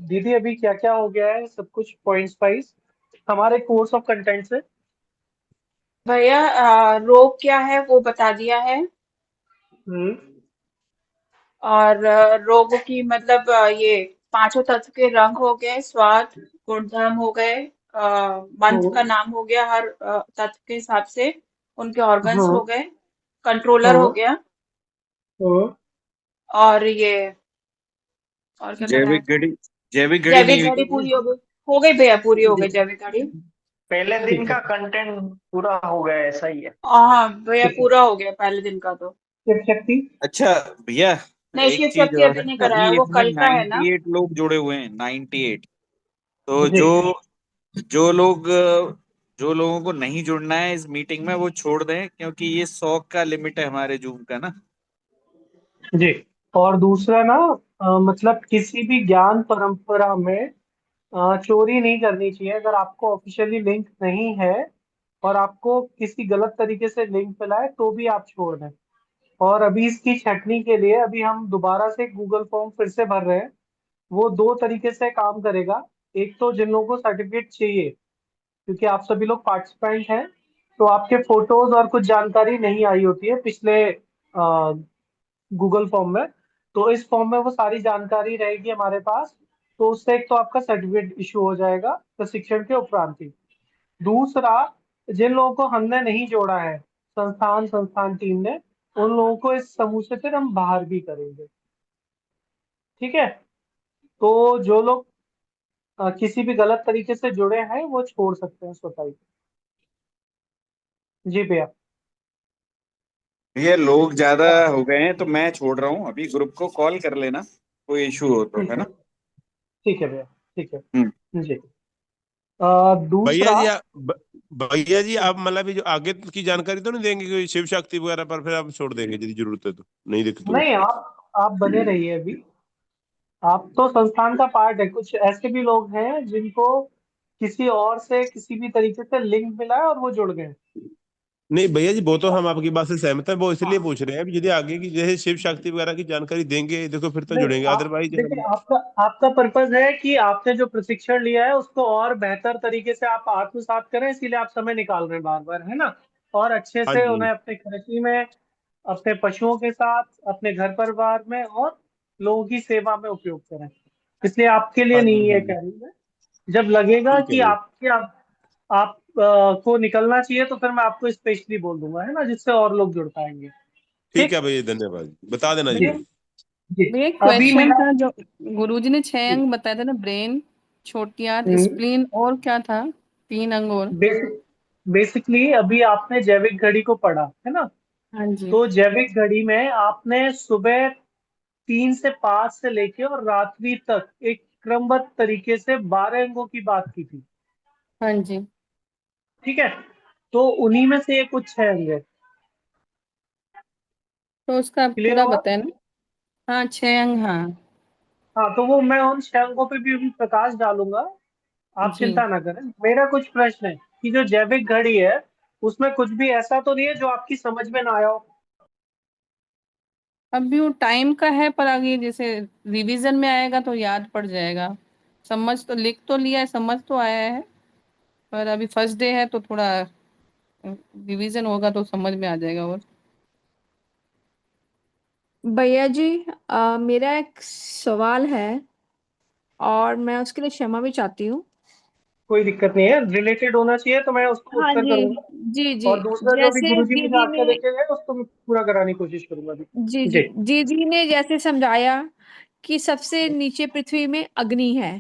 दीदी अभी क्या क्या हो गया है सब कुछ पॉइंट्स वाइज हमारे कोर्स ऑफ कंटेंट से। भैया रोग क्या है वो बता दिया है। हम्म। और रोग की मतलब ये पांचों तत्व के रंग हो गए, स्वाद, गुणधर्म हो गए, मंत्र का हम्म। नाम हो गया हर तत्व के हिसाब से, उनके ऑर्गन्स हम्म। हो गए, कंट्रोलर हो हम्म। गया, हम्म। और ये और क्या बताया जैविक था। घड़ी। जैविक घड़ी नहीं जैविक हुई घड़ी क्या पूरी भाई? हो गई। हो गई भैया, पूरी हो जी गई जैविक घड़ी। पहले दिन ठीक है। का कंटेंट पूरा हो गया, ऐसा ही है। हाँ भैया, ठीक है। पूरा हो गया पहले दिन का तो। शिव शक्ति। अच्छा भैया, नहीं, एक शिव चीज शक्ति और अभी है। नहीं कराया, अभी वो इसमें कल का है ना। 98 लोग जुड़े हुए हैं, 98। तो जी जो लोग जो लोगों को नहीं जुड़ना है इस मीटिंग में वो छोड़ दें, क्योंकि ये 100 का लिमिट है हमारे जूम का ना। जी। और दूसरा ना, मतलब किसी भी ज्ञान परंपरा में चोरी नहीं करनी चाहिए। अगर आपको ऑफिशियली लिंक नहीं है और आपको किसी गलत तरीके से लिंक मिला है तो भी आप छोड़ दें। और अभी इसकी छटनी के लिए अभी हम दोबारा से गूगल फॉर्म फिर से भर रहे हैं। वो दो तरीके से काम करेगा। एक तो जिन लोगों को सर्टिफिकेट चाहिए, क्योंकि आप सभी लोग पार्टिसिपेंट हैं, तो आपके फोटोज और कुछ जानकारी नहीं आई होती है पिछले गूगल फॉर्म में। तो इस फॉर्म में वो सारी जानकारी रहेगी हमारे पास। तो उससे एक तो आपका सर्टिफिकेट इशू हो जाएगा प्रशिक्षण के उपरांत ही। दूसरा, जिन लोगों को हमने नहीं जोड़ा है संस्थान टीम ने, उन लोगों को इस समूह से फिर हम बाहर भी करेंगे। ठीक है। तो जो लोग किसी भी गलत तरीके से जुड़े हैं वो छोड़ सकते हैं स्वतः ही। जी भैया। भैया लोग ज्यादा हो गए हैं तो मैं छोड़ रहा हूँ, अभी ग्रुप को कॉल कर लेना कोई इशू हो तो, ठीक है है। ना। ठीक है भैया। ठीक है। हम्म। जी। भैया दूसरा। जी भैया जी आप मतलब ये जो आगे की जानकारी तो नहीं देंगे कि शिव शक्ति वगैरह पर, फिर आप छोड़ देंगे यदि जरूरत है तो, नहीं दिक्कत होगी। नहीं, आप बने रहिए अभी। आप तो संस्थान का पार्ट है। कुछ ऐसे भी लोग हैं जिनको किसी और से किसी भी तरीके से लिंक मिला है और वो जुड़ गए। नहीं भैया जी, वो तो हम आपकी बात से सहमत है, वो इसलिए हाँ। पूछ रहे हैं, अब यदि आगे की जैसे शिव शक्ति वगैरह की जानकारी देंगे देखो फिर तो नहीं, जुड़ेंगे, आप अदरवाइज देखिए, हम। आपका आपका पर्पज है कि आपने जो प्रशिक्षण लिया है उसको और बेहतर तरीके से आप आत्मसात करें, इसीलिए आप समय निकाल रहे हैं बार बार, है ना। और अच्छे हाँ से जी। उन्हें अपने कृषि में, अपने पशुओं के साथ, अपने घर परिवार में और लोगों की सेवा में उपयोग करें। इसलिए आपके लिए हाँ जी। नहीं हाँ ये जी। कह रही है। जब लगेगा ठीक है कि भैया। आप को निकलना चाहिए तो फिर मैं आपको स्पेशली बोल दूंगा, है ना, जिससे और लोग जुड़ पाएंगे। ठीक ठीक। है भैया, धन्यवाद, बता देना जी जी। मुझे। जी। भैया एक अभी क्वेश्चन मेरा। था जो गुरुजी ने 6 अंग जी। बताया था ना, ब्रेन, छोटी आंत, स्प्लीन, और क्या था? 3 अंग और। बेसिकली अभी आपने जैविक घड़ी को पढ़ा है ना। हाँ जी। तो जैविक घड़ी में आपने सुबह 3 से 5 से लेके और रात्रि तक एक क्रमबद्ध तरीके से 12 अंगों की बात की थी। हाँ जी। ठीक है। तो उन्हीं में से ये कुछ 6 अंग है। तो उसका क्लियर पूरा हुआ। बताया ना। हाँ, 6 अंग, हाँ। हाँ, तो वो मैं उन 6 अंगों पे भी अभी प्रकाश डालूंगा। आप जी। चिंता ना करें। मेरा कुछ प्रश्न है कि जो जैविक घड़ी है उसमें कुछ भी ऐसा तो नहीं है जो आपकी समझ में ना आया हो। अभी वो टाइम का है, पर आगे जैसे रिवीजन में आएगा तो याद पड़ जाएगा। समझ तो, लिख तो लिया है, समझ तो आया है, पर अभी फर्स्ट डे है तो थोड़ा रिवीजन होगा तो समझ में आ जाएगा। और भैया जी, मेरा एक सवाल है और मैं उसके लिए क्षमा भी चाहती हूँ। कोई दिक्कत नहीं है, रिलेटेड होना चाहिए तो मैं उसको हाँ उत्तर जी। करूंगा। जी जी। और दूसरा जो भी जैसे गुरुजी मुझे दीदी आज्ञा ने देते हैं उसको मैं पूरा कराने की कोशिश करूंगा अभी। जी जी जी। दीदी ने जैसे समझाया कि सबसे नीचे पृथ्वी में अग्नि है,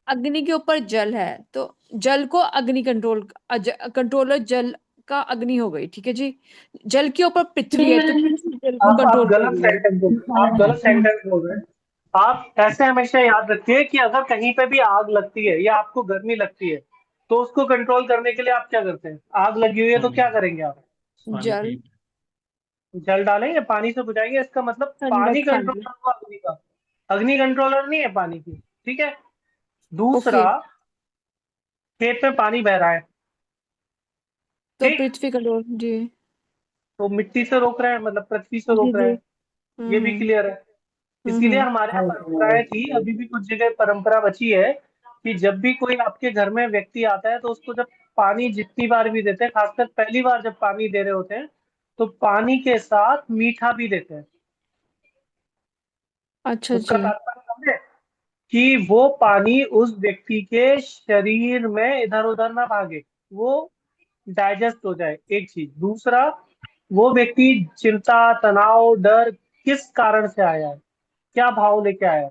अग्नि के ऊपर जल है, तो जल को अग्नि कंट्रोलर जल का अग्नि हो गई, ठीक है जी। जल के ऊपर पृथ्वी है तो पृथ्वी जल को आप कंट्रोल कर गलत रही है। सेंटेंस बोल आप गलत सेंटेंस बोल रहे हैं। आप ऐसे हमेशा याद रखिए कि अगर कहीं पे भी आग लगती है या आपको गर्मी लगती है तो उसको कंट्रोल करने के लिए आप क्या करते हैं। आग लगी हुई है तो क्या करेंगे आप। जल। जल डालेंगे, पानी से बुझाएंगे। इसका मतलब पानी ठंडक, हाँ जी। कंट्रोलर हुआ अग्नि का। अग्नि कंट्रोलर नहीं है पानी की। ठीक है। ओके। दूसरा, खेत में पानी बह रहा है। तो ठीक। पृथ्वी कंट्रोल जी। तो मिट्टी से रोक रहे हैं, मतलब पृथ्वी से जी रोक रहे जी। हैं। ये भी हम्म। क्लियर है। इसीलिए हमारे यहाँ परंपराएं थी, अभी भी कुछ जगह परंपरा बची है कि जब भी कोई आपके घर में व्यक्ति आता है तो उसको जब पानी जितनी बार भी देते हैं, खासकर पहली बार जब पानी दे रहे होते हैं तो पानी के साथ मीठा भी देते हैं। अच्छा उसका जी। तात्पर्य समझे कि वो पानी उस व्यक्ति के शरीर में इधर उधर ना भागे, वो डाइजेस्ट हो जाए, एक चीज। दूसरा, वो व्यक्ति चिंता, तनाव, डर किस कारण से आया है, क्या भाव लेके आया है,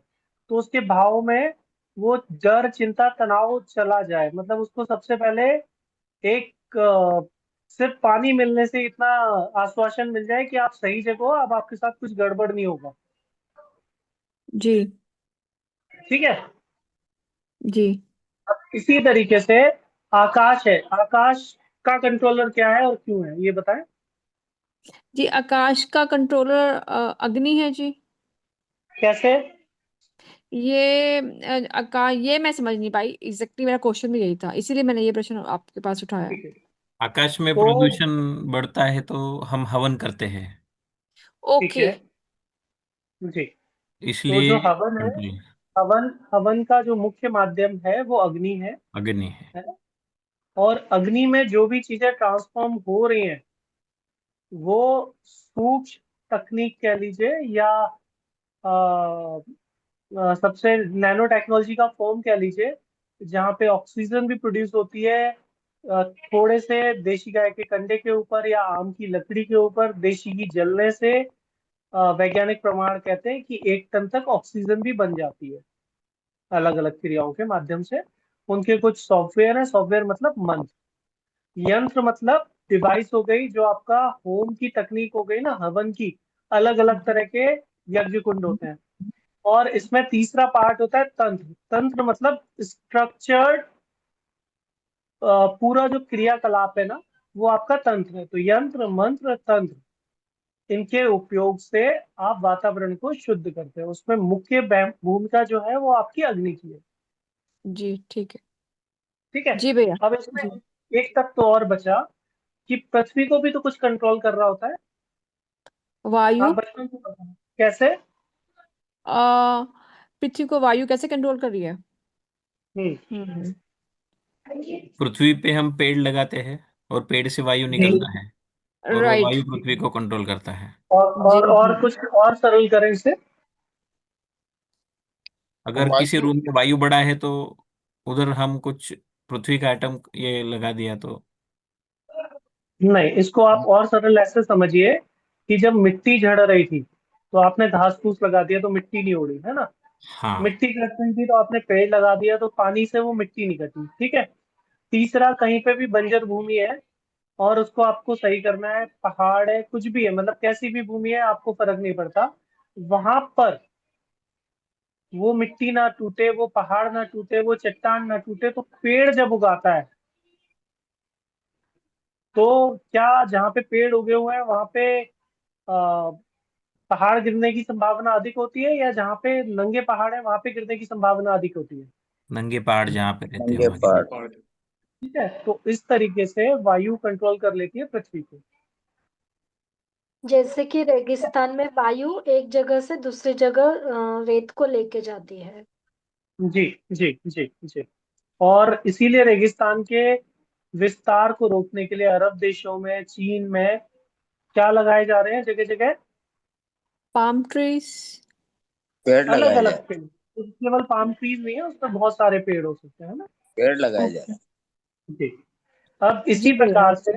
तो उसके भाव में वो डर, चिंता, तनाव चला जाए। मतलब उसको सबसे पहले एक सिर्फ पानी मिलने से इतना आश्वासन मिल जाए कि आप सही जगह हो, अब आपके साथ कुछ गड़बड़ नहीं होगा। जी। ठीक है। जी। अब इसी तरीके से आकाश है, आकाश का कंट्रोलर क्या है और क्यों है, ये बताएं। जी, आकाश का कंट्रोलर अग्नि है जी। कैसे? ये मैं समझ नहीं पाई एग्जैक्टली, मेरा क्वेश्चन भी यही था, इसीलिए मैंने ये प्रश्न आपके पास उठाया। ठीक है। आकाश में तो प्रदूषण बढ़ता है तो हम हवन करते हैं, ठीक ओके। है जी। तो इसलिए जो हवन है, कंट्रोल हवन हवन का जो मुख्य माध्यम है वो अग्नि अग्नि है। है ना? और अग्नि में जो भी चीजें ट्रांसफॉर्म हो रही हैं वो सूक्ष्म तकनीक कह लीजिए या सबसे नैनो टेक्नोलॉजी का फॉर्म कह लीजिए, जहाँ पे ऑक्सीजन भी प्रोड्यूस होती है थोड़े से देशी गाय के कंडे के ऊपर या आम की लकड़ी के ऊपर देशी घी जलने से। वैज्ञानिक प्रमाण कहते हैं कि 1 टन तक ऑक्सीजन भी बन जाती है अलग अलग क्रियाओं के माध्यम से। उनके कुछ सॉफ्टवेयर है, सॉफ्टवेयर मतलब मंत्र, यंत्र मतलब डिवाइस हो गई, जो आपका होम की तकनीक हो गई ना, हवन की। अलग अलग तरह के यज्ञ कुंड होते हैं। और इसमें तीसरा पार्ट होता है तंत्र। तंत्र मतलब स्ट्रक्चर्ड, पूरा जो क्रियाकलाप है ना वो आपका तंत्र है। तो यंत्र, मंत्र, तंत्र, इनके उपयोग से आप वातावरण को शुद्ध करते हैं। उसमें मुख्य भूमिका जो है वो आपकी अग्नि की है। जी ठीक है। ठीक है। जी भैया। अब इसमें जी। एक तक तो और बचा कि पृथ्वी को भी तो कुछ कंट्रोल कर रहा होता है। वायु। आप बचपन से पता है कैसे। आ, पृथ्वी को वायु कैसे कंट्रोल कर रही है? हम्म। हम्म। पृथ्वी पे हम पेड़ लगाते हैं और पेड़ से वायु जी। निकलता है, और वो राइट। वायु पृथ्वी को कंट्रोल करता है। और जी और और जी। कुछ और सरल करें इसे। अगर किसी वायु रूम में वायु बढ़ा है तो उधर हम कुछ पृथ्वी का आइटम ये लगा दिया तो। नहीं, इसको आप और सरल ऐसे समझिए कि जब मिट्टी झड़ रही थी तो आपने घास फूस लगा दिया तो मिट्टी नहीं उड़ी, है ना। हाँ। मिट्टी कट रही थी तो आपने पेड़ लगा दिया तो पानी से वो मिट्टी नहीं कटी। ठीक है। तीसरा, कहीं पे भी बंजर भूमि है और उसको आपको सही करना है, पहाड़ है, कुछ भी है, मतलब कैसी भी भूमि है आपको फर्क नहीं पड़ता, वहां पर वो मिट्टी ना टूटे, वो पहाड़ ना टूटे, वो चट्टान ना टूटे, तो पेड़ जब उगाता है तो क्या जहाँ पे पेड़ उगे हुए हैं वहां पे आ, पहाड़ गिरने की संभावना अधिक होती है या जहाँ पे नंगे पहाड़ है वहां पे गिरने की संभावना अधिक होती है? नंगे पहाड़ जहाँ पे रहते हैं नंगे वहां गिरे। पहाड़। ठीक है। तो इस तरीके से वायु कंट्रोल कर लेती है पृथ्वी को। जैसे कि रेगिस्तान में वायु एक जगह से दूसरी जगह रेत को लेके जाती है। जी जी जी जी। और इसीलिए रेगिस्तान के विस्तार को रोकने के लिए अरब देशों में, चीन में क्या लगाए जा रहे हैं जगह जगह? Palm trees. पेड़ अलग लगाए अलग जाए। पेड़। तो केवल पाम ट्रीज नहीं है, उसमें बहुत सारे पेड़ हो सकते हैं ना। पेड़ लगाए जाए। जी। अब जी इसी भैया। प्रकार से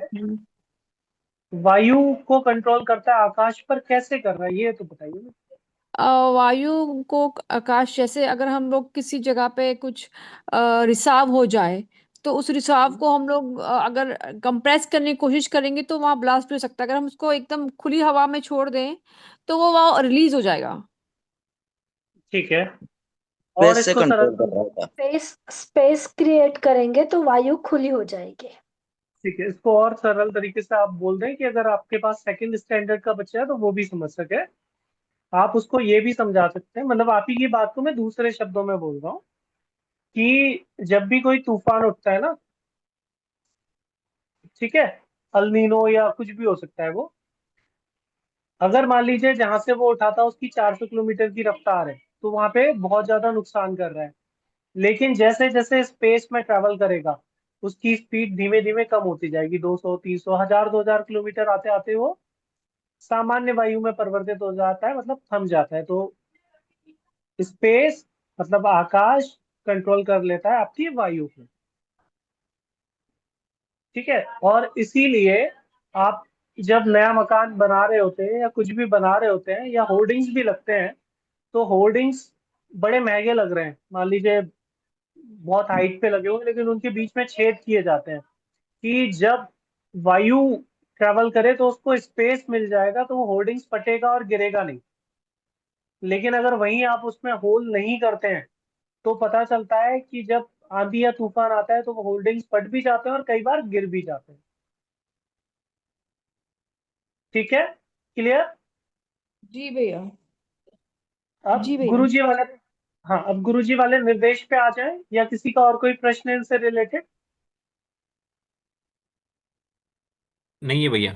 वायु को कंट्रोल करता है आकाश पर, कैसे कर रहा है ये तो बताइए ना। वायु को आकाश, जैसे अगर हम लोग किसी जगह पे कुछ रिसाव हो जाए तो उस रिसाव को हम लोग अगर कंप्रेस करने की कोशिश करेंगे तो वहाँ ब्लास्ट हो सकता है। अगर हम उसको एकदम खुली हवा में छोड़ दें तो वो वहाँ रिलीज हो जाएगा। ठीक है। और स्पेस से इसको सरल कंट्रोल कर रहा होता। स्पेस स्पेस क्रिएट करेंगे तो वायु खुली हो जाएगी। ठीक है, इसको और सरल तरीके से आप बोल दें कि अगर आपके पास सेकंड स्टैंडर्ड का बच्चा है तो वो भी समझ सके। आप उसको ये भी समझा सकते हैं, मतलब आप ही की बात को मैं दूसरे शब्दों में बोल रहा हूँ कि जब भी कोई तूफान उठता है ना, ठीक है, अल नीनो या कुछ भी हो सकता है वो, अगर मान लीजिए जहां से वो उठाता उसकी 400 किलोमीटर की रफ्तार है, तो वहां पे बहुत ज्यादा नुकसान कर रहा है। लेकिन जैसे जैसे स्पेस में ट्रेवल करेगा, उसकी स्पीड धीमे धीमे कम होती जाएगी, 200, 300, 1000, 2000 किलोमीटर आते आते वो सामान्य वायु में परिवर्तित हो जाता है, मतलब थम जाता है। तो स्पेस मतलब आकाश कंट्रोल कर लेता है आपकी वायु को। ठीक है। और इसीलिए आप जब नया मकान बना रहे होते हैं या कुछ भी बना रहे होते हैं या होर्डिंग्स भी लगते हैं, तो होर्डिंग्स बड़े महंगे लग रहे हैं, मान लीजिए बहुत हाइट पे लगे हुए, लेकिन उनके बीच में छेद किए जाते हैं कि जब वायु ट्रेवल करे तो उसको स्पेस मिल जाएगा, तो वो होर्डिंग्स फटेगा और गिरेगा नहीं। लेकिन अगर वहीं आप उसमें होल नहीं करते हैं, तो पता चलता है कि जब आंधी या तूफान आता है तो वो होल्डिंग्स फट भी जाते हैं और कई बार गिर भी जाते हैं। ठीक है, क्लियर? जी भैया। अब जी भैया। गुरुजी वाले, हाँ अब गुरुजी वाले निर्देश पे आ जाए, या किसी का और कोई प्रश्न है इनसे रिलेटेड? नहीं है भैया।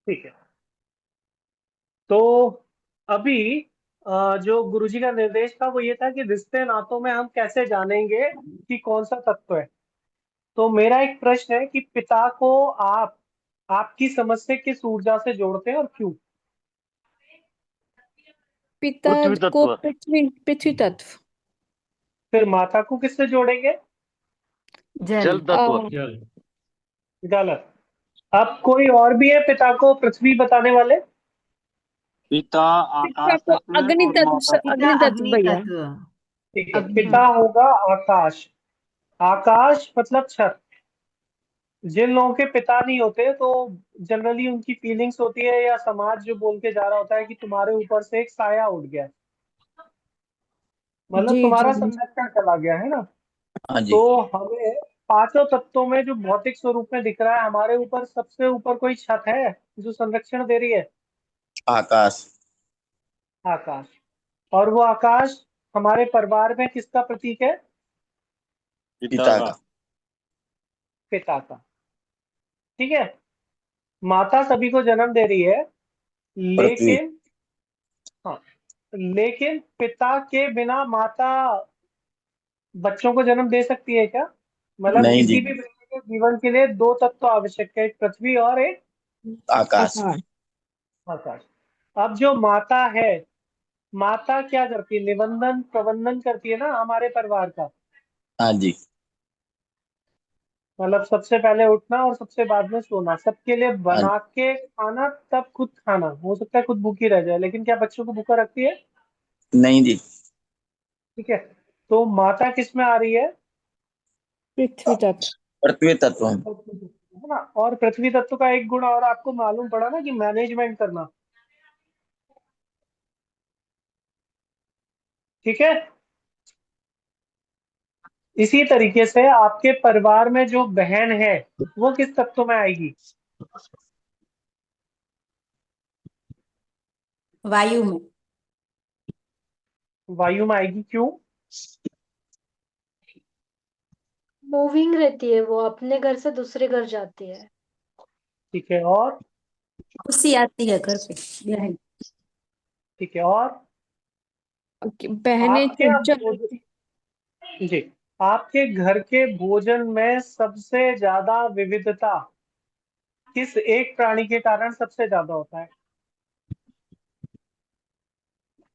ठीक है। तो अभी जो गुरुजी का निर्देश था वो ये था कि रिश्ते नातों में हम कैसे जानेंगे कि कौन सा तत्व है। तो मेरा एक प्रश्न है कि पिता को आप आपकी समझ से किस ऊर्जा से जोड़ते हैं और क्यों? पिता पृथ्वी को तत्व। पृथ्वी पृथ्वी तत्व। फिर माता को किससे जोड़ेंगे? जल तत्व। गलत। अब कोई और भी है पिता को पृथ्वी बताने वाले? पिता पिता आकाश को तत्व है अग्नि और तत्व, माता अग्नि तत्व भैया। ठीक है, पिता होगा आकाश। आकाश मतलब छत। जिन लोगों के पिता नहीं होते तो जनरली उनकी फीलिंग्स होती है, या समाज जो बोल के जा रहा होता है कि तुम्हारे ऊपर से एक साया उठ गया है, मतलब जी तुम्हारा जी। संरक्षण चला गया है ना। हाँ जी। तो हमें पांचों तत्वों में जो भौतिक स्वरूप में दिख रहा है, हमारे ऊपर सबसे ऊपर कोई छत है जो संरक्षण दे रही है? आकाश। आकाश। और वो आकाश हमारे परिवार में किसका प्रतीक है? पिता का। पिता का। ठीक है। माता सभी को जन्म दे रही है, पृथ्वी। लेकिन हाँ, लेकिन पिता के बिना माता बच्चों को जन्म दे सकती है क्या? मतलब नहीं जी। किसी भी व्यक्ति के जीवन के लिए दो तत्व आवश्यक है, एक पृथ्वी और एक आकाश। आकाश। आकाश। अब जो माता है, माता क्या करती है? निबंधन प्रबंधन करती है ना हमारे परिवार का। हाँ जी। मतलब सबसे पहले उठना और सबसे बाद में सोना, सबके लिए हाँ। बना के खाना, तब खुद खाना। हो सकता है खुद भूखी रह जाए, लेकिन क्या बच्चों को भूखा रखती है? नहीं जी। ठीक है। तो माता किस में आ रही है? पृथ्वी तत्व। पृथ्वी तत्व। है ना। और पृथ्वी तत्व का एक गुण और आपको मालूम पड़ा ना, कि मैनेजमेंट करना। ठीक है। इसी तरीके से आपके परिवार में जो बहन है वो किस तत्व में आएगी? वायु में। वायु में आएगी। क्यों? मूविंग रहती है, वो अपने घर से दूसरे घर जाती है। ठीक है। और? खुशी आती है घर पे बहन। ठीक है। और बहनें आपके चंचल भोजन, होती। जी, आपके घर के भोजन में सबसे ज्यादा विविधता किस एक प्राणी के कारण सबसे ज्यादा होता है?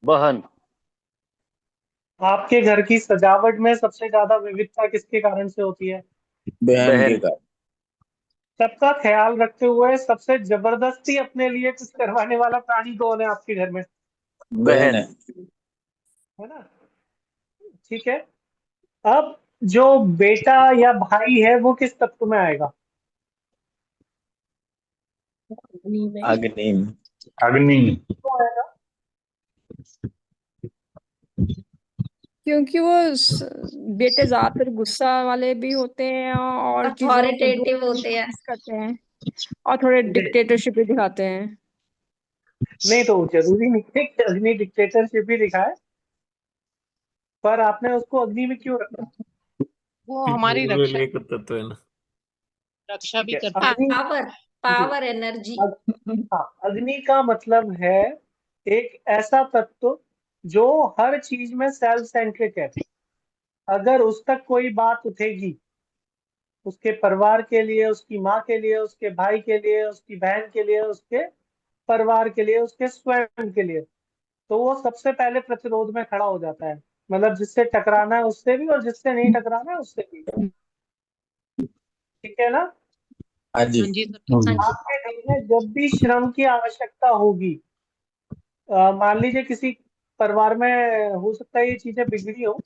बहन। आपके घर की सजावट में सबसे ज्यादा विविधता किसके कारण से होती है? बहन के बहन। कारण। सबका ख्याल रखते हुए सबसे जबरदस्ती अपने लिए कुछ करवाने वाला प्राणी कौन है आपके घर में? बहन बहन। है। है ना। ठीक है। अब जो बेटा या भाई है वो किस तत्व में आएगा? अग्नि। अग्नि। क्यों आएगा? क्योंकि वो बेटे ज्यादातर गुस्सा वाले भी होते हैं और चीजों को अथॉरिटेटिव होते हैं। करते हैं और थोड़े नहीं, डिक्टेटरशिप भी दिखाते हैं। नहीं तो जरूरी नहीं है कि अग्नि डिक्टेटरशिप ही दिखाए, पर आपने उसको अग्नि में क्यों रखा? वो हमारी वो रक्षा लेकर तत्व है ना। रक्षा ठीक भी है। करता है। अग्नि, पावर। Power energy. अग्नि का मतलब है एक ऐसा तत्व जो हर चीज में सेल्फ सेंट्रिक है। अगर उस तक कोई बात उठेगी, उसके परिवार के लिए, उसकी माँ के लिए, उसके भाई के लिए, उसकी बहन के लिए, उसके परिवार के लिए, उसके स्वयं के लिए, तो वो सबसे पहले प्रतिरोध में खड़ा हो जाता है। मतलब जिससे टकराना है उससे भी, और जिससे नहीं टकराना है उससे भी। ठीक है ना? हाँ जी। आपके घर में जब भी श्रम की आवश्यकता होगी, मान लीजिए किसी परिवार में हो सकता है ये चीजें बिगड़ी हो,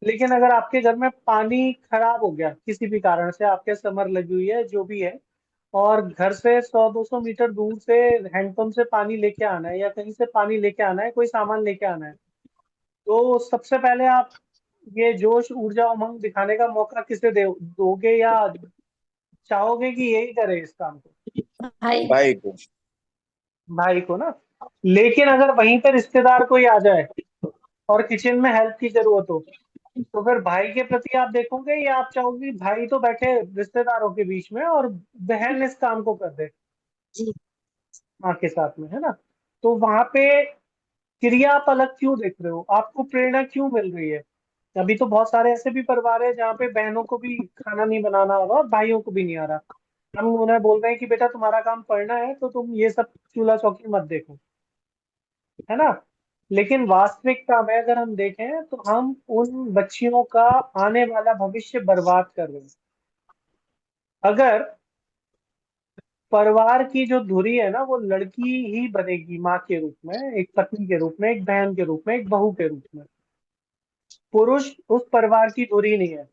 लेकिन अगर आपके घर में पानी खराब हो गया किसी भी कारण से, आपके समर लगी हुई है जो भी है, और घर से 100-200 मीटर दूर से हैंडपंप से पानी लेके आना है, या कहीं से पानी लेके आना है, कोई सामान लेके आना है, तो सबसे पहले आप ये जोश, ऊर्जा, उमंग दिखाने का मौका किसे दोगे, या चाहोगे कि यही करे इस काम को? भाई को। भाई को ना। लेकिन अगर वहीं पर रिश्तेदार कोई आ जाए और किचन में हेल्प की जरूरत हो, तो फिर भाई के प्रति आप देखोगे, या आप चाहोगे कि भाई तो बैठे रिश्तेदारों के बीच में और बहन इस काम को कर दे माँ के साथ में, है ना? तो वहां पे क्रिया आप अलग क्यों देख रहे हो? आपको प्रेरणा क्यों मिल रही है? अभी तो बहुत सारे ऐसे भी परिवार है जहाँ पे बहनों को भी खाना नहीं बनाना आ रहा और भाइयों को भी नहीं आ रहा। हम उन्हें बोल रहे हैं कि बेटा तुम्हारा काम पढ़ना है, तो तुम ये सब चूल्हा चौकी मत देखो, है ना? लेकिन वास्तविकता में अगर हम देखें तो हम उन बच्चियों का आने वाला भविष्य बर्बाद कर रहे हैं। अगर परिवार की जो धुरी है ना, वो लड़की ही बनेगी माँ के रूप में, एक पत्नी के रूप में, एक बहन के रूप में, एक बहू के रूप में। पुरुष उस परिवार की धुरी नहीं है।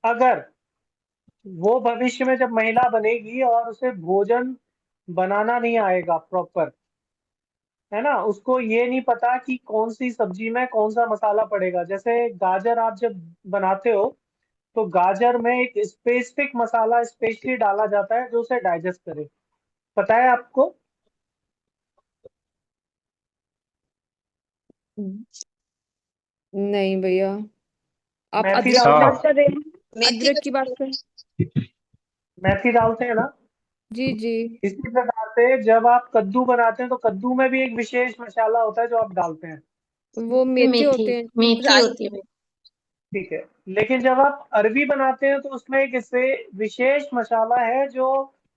अगर वो भविष्य में जब महिला बनेगी और उसे भोजन बनाना नहीं आएगा प्रॉपर, है ना, उसको ये नहीं पता कि कौन सी सब्जी में कौन सा मसाला पड़ेगा। जैसे गाजर आप जब बनाते हो, तो गाजर में एक स्पेसिफिक मसाला स्पेशली डाला जाता है जो उसे डाइजेस्ट करे। पता है आपको? नहीं भैया, आप मेथी अदरक की डालते बात हैं? कर रहे हैं? अदरक की बात कर। मेथी डालते हैं ना? जी जी। इसी प्रकार से जब आप कद्दू बनाते हैं, तो कद्दू में भी एक विशेष मसाला होता है जो आप डालते हैं। वो मेथी मेथी होते हैं, मेथी राई। होती है। ठीक है। लेकिन जब आप अरबी बनाते हैं, तो उसमें एक इससे विशेष मसाला है जो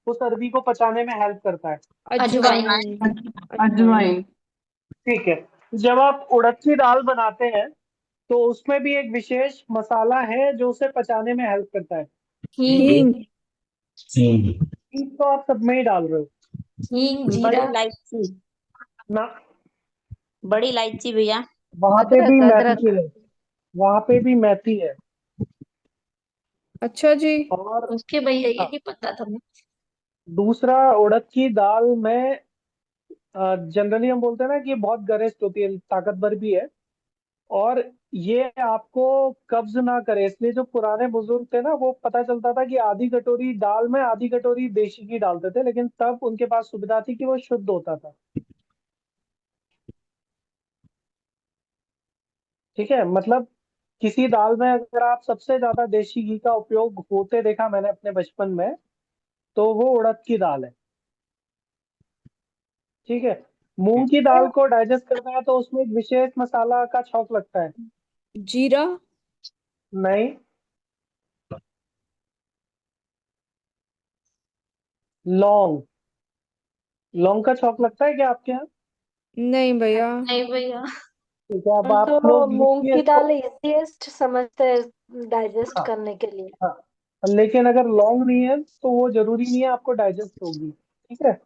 उस अरबी को पचाने में हेल्प करता है। अजवाइन। अजवाइन। ठीक है। जब आप उड़द की दाल बनाते हैं, तो उसमें भी एक विशेष मसाला है जो उसे पचाने में हेल्प करता है। हींग। हींग तो आप सब में ही डाल रहे हो हींग, बड़ी जीरा, इलायची ना? बड़ी इलायची भैया। वहां पे भी अदरक मेथी अदरक। है, वहां पे भी मेथी है। अच्छा जी। और ओके भैया, ये नहीं पता था मुझे। दूसरा, उड़द की दाल में जनरली हम बोलते हैं ना कि ये बहुत गरिष्ठ होती है, ताकतवर भी है, और ये आपको कब्ज ना करे, इसलिए जो पुराने बुजुर्ग थे ना, वो पता चलता था कि आधी कटोरी दाल में आधी कटोरी देशी घी डालते थे, लेकिन तब उनके पास सुविधा थी कि वो शुद्ध होता था। ठीक है। मतलब किसी दाल में अगर आप सबसे ज्यादा देशी घी का उपयोग होते देखा मैंने अपने बचपन में, तो वो उड़द की दाल है। ठीक है। मूंग की दाल को डाइजेस्ट करना है तो उसमें एक विशेष मसाला का छौंक लगता है। जीरा। नहीं। लौंग। लौंग का छौंक लगता है क्या आपके यहाँ? नहीं भैया। नहीं भैया। ठीक है। अब हम आप तो लोग मूंग लिखिए की इसको। दाल इजीएस्ट समझते हैं डाइजेस्ट हाँ करने के लिए। हाँ। लेकिन अगर लौंग नहीं है तो वो जरूरी नहीं है आपको डाइजेस्ट होगी। ठीक है।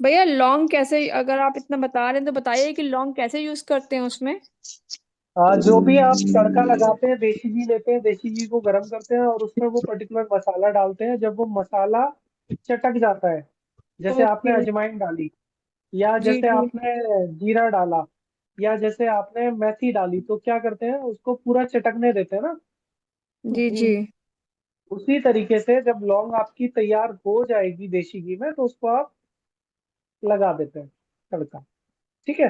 भैया लौंग कैसे, अगर आप इतना बता रहे हैं तो बताइए कि लौंग कैसे यूज करते हैं उसमें। जो भी आप तड़का लगाते हैं, देसी घी लेते हैं, देसी घी को गर्म करते हैं और उसमें वो पर्टिकुलर मसाला डालते हैं। जब वो मसाला चटक जाता है, जैसे आपने ओके। अजवाइन डाली, या जी जैसे जी। आपने जीरा डाला, या जैसे आपने मेथी डाली, तो क्या करते हैं, उसको पूरा चटकने देते हैं ना। जी जी। जी। उसी तरीके से जब लौंग आपकी तैयार हो जाएगी देशी घी में, तो उसको आप लगा देते हैं तड़का। ठीक है।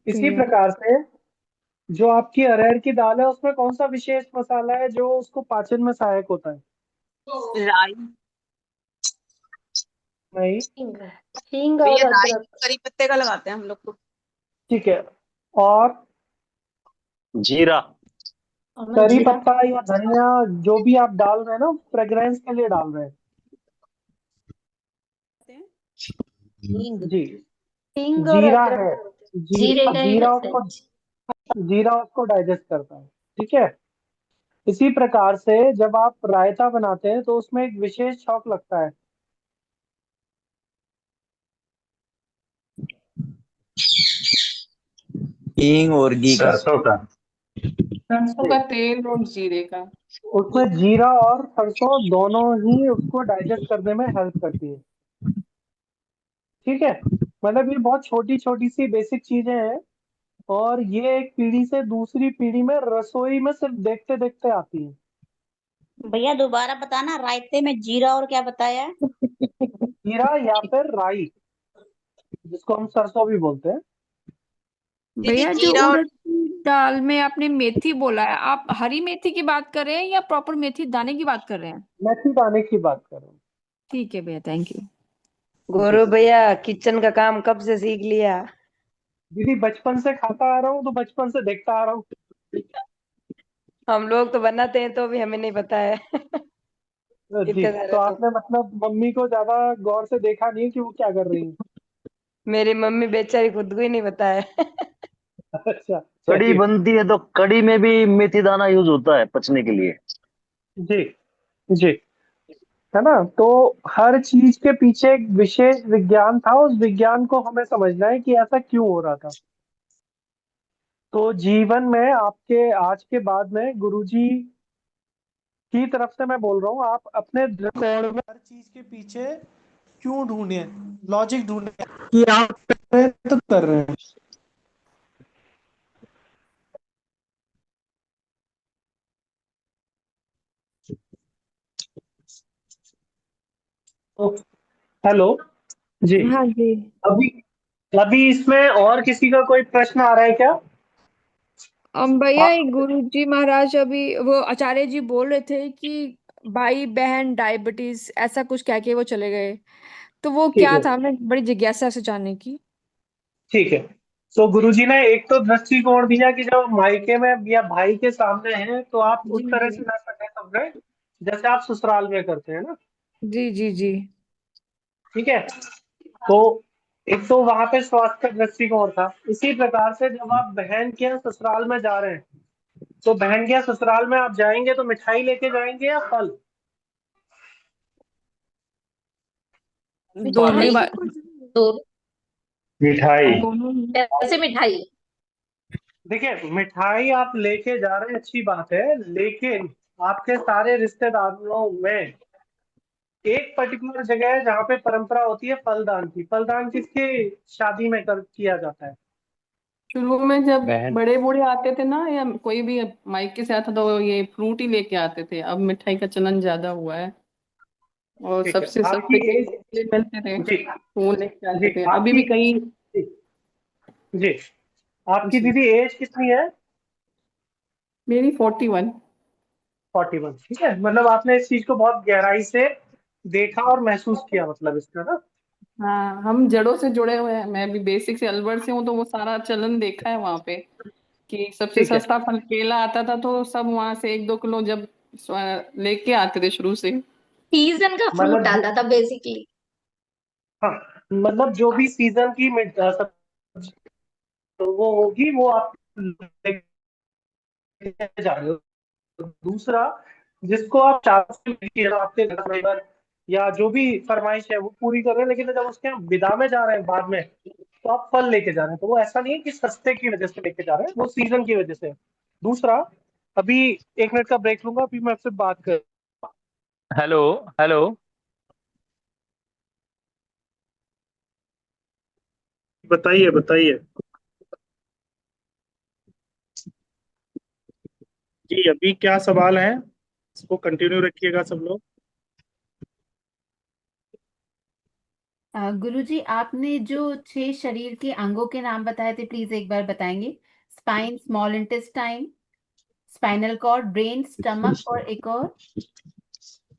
इसी भैया। प्रकार से जो आपकी अरहर की दाल है, उसमें कौन सा विशेष मसाला है जो उसको पाचन में सहायक होता है? राई। नहीं। हींग हींग भैया और राई अदरक। करी पत्ते का लगाते हैं हम लोग तो। ठीक है। और जीरा। अमन करी जीरा। पत्ता या धनिया, जो भी आप डाल रहे हैं ना, फ्रेग्रेंस के लिए डाल रहे हैं। हींग। जी। हींग और जीरा अदरक है। डालते हैं। जीरे का ही जीरा लगता है। उसको, जीरा उसको डाइजेस्ट करता है। ठीक है। इसी प्रकार से जब आप रायता बनाते हैं तो उसमें एक विशेष छौंक लगता है। हींग और घी का। सरसों का। सरसों का तेल और जीरे का। उसमें जीरा और सरसों दोनों ही उसको डाइजेस्ट करने में हेल्प करती है। ठीक है। मतलब ये बहुत छोटी छोटी सी बेसिक चीजें हैं, और ये एक पीढ़ी से दूसरी पीढ़ी में रसोई में सिर्फ देखते देखते आती है। भैया दोबारा बताना, रायते में जीरा और क्या बताया है? जीरा या फिर राई, जिसको हम सरसों भी बोलते हैं। दीदी भैया जो जीरा और उड़द की दाल में आपने मेथी बोला है, आप हरी मेथी की बात कर रहे हैं या प्रॉपर मेथी दाने की बात कर रहे हैं? मेथी दाने की बात कर रहा हूँ। ठीक है भैया, थैंक यू। जी। गुरु भैया किचन का काम कब से सीख लिया? दीदी बचपन से खाता आ रहा हूँ, तो बचपन से देखता आ रहा हूँ। हम लोग तो बनाते हैं तो भी हमें नहीं पता है। जी। इतने तो सारे तो आपने मतलब मम्मी को ज्यादा गौर से देखा नहीं कि वो क्या कर रही है। मेरी मम्मी बेचारी खुद को ही नहीं पता है। अच्छा, कड़ी चलिए। बनती है तो कड़ी में भी मेथी दाना यूज होता है पचने के लिए। जी। जी। है ना। तो हर चीज के पीछे एक विशेष विज्ञान था, उस विज्ञान को हमें समझना है कि ऐसा क्यों हो रहा था। तो जीवन में आपके आज के बाद में गुरुजी की तरफ से मैं बोल रहा हूँ, आप अपने दृष्टिकोण में हर चीज के पीछे क्यों ढूंढे, लॉजिक ढूंढे कि आप कर रहे हैं तो कर रहे हैं। तो हेलो। जी। हाँ जी। अभी अभी इसमें और किसी का कोई प्रश्न आ रहा है क्या? भैया आप एक गुरु जी महाराज अभी वो आचार्य जी बोल रहे थे कि भाई बहन डायबिटीज ऐसा कुछ कह के वो चले गए, तो वो ठीक क्या है। था? मैं बड़ी जिज्ञासा से जानने की। ठीक है। तो गुरुजी ने एक तो दृष्टिकोण दिया कि जब मायके में या भाई के सामने हैं तो आप जी उस तरह जी से ना सके समझे, जैसे आप ससुराल में करते हैं ना। जी जी जी। ठीक है। तो एक तो वहां पे स्वास्थ्य का दृष्टिकोण था। इसी प्रकार से जब आप बहन के यहाँ ससुराल में जा रहे हैं, तो बहन के यहाँ ससुराल में आप जाएंगे तो मिठाई लेके जाएंगे या फल? दोनों ही मिठाई। बात। तो मिठाई। दोनों ही। कैसे मिठाई? देखिए, मिठाई आप लेके जा रहे हैं, अच्छी बात है, लेकिन आपके सारे रिश्तेदारों में एक पर्टिकुलर जगह है जहाँ पे परंपरा होती है फलदान की। फलदान किसकी शादी में किया जाता है? शुरू में जब बहन। बड़े बूढ़े आते थे ना, या कोई भी मायके से आता, तो ये फ्रूट ही लेके आते थे। अब मिठाई का चलन ज्यादा हुआ है, और ठीक है। सबसे आपकी सस्ते के एज। लिए मिलते थे, जी। तो वो लेके जी। आते थे। अभी आपकी। भी कई। जी। जी। आपकी जी। दीदी एज कितनी है? मेरी 41। 41। ठीक है। मतलब आपने इस चीज को बहुत गहराई से देखा और महसूस किया, मतलब इसका ना। हाँ, हम जड़ों से जुड़े हुए हैं। मैं भी बेसिक से अलवर से हूँ, तो वो सारा चलन देखा है वहां पे, कि सबसे ठीक है। सस्ता फल केला आता था, तो सब वहां से 1-2 किलो जब लेके आते थे शुरू से। सीजन का फ्रूट मतलब आता था बेसिकली। हाँ, मतलब जो भी सीजन की सब्जी तो वो होगी, वो आप लेके जा रहे हो। दूसरा, जिसको आप चारों से मिलके आपके घर में या जो भी फरमाइश है वो पूरी कर रहे हैं, लेकिन जब उसके यहाँ विदा में जा रहे हैं बाद में, तो आप फल लेके जा रहे हैं, तो वो ऐसा नहीं है कि सस्ते की वजह से लेके जा रहे हैं, वो सीजन की वजह से है। दूसरा, अभी 1 मिनट का ब्रेक लूंगा, अभी मैं आपसे बात कर। हेलो। हेलो। बताइए बताइए। जी, अभी क्या सवाल है, इसको कंटिन्यू रखिएगा सब लोग। गुरुजी, आपने जो 6 शरीर के अंगों के नाम बताए थे, प्लीज एक बार बताएंगे? Spine, small intestine, spinal cord, brain, stomach, और एक और।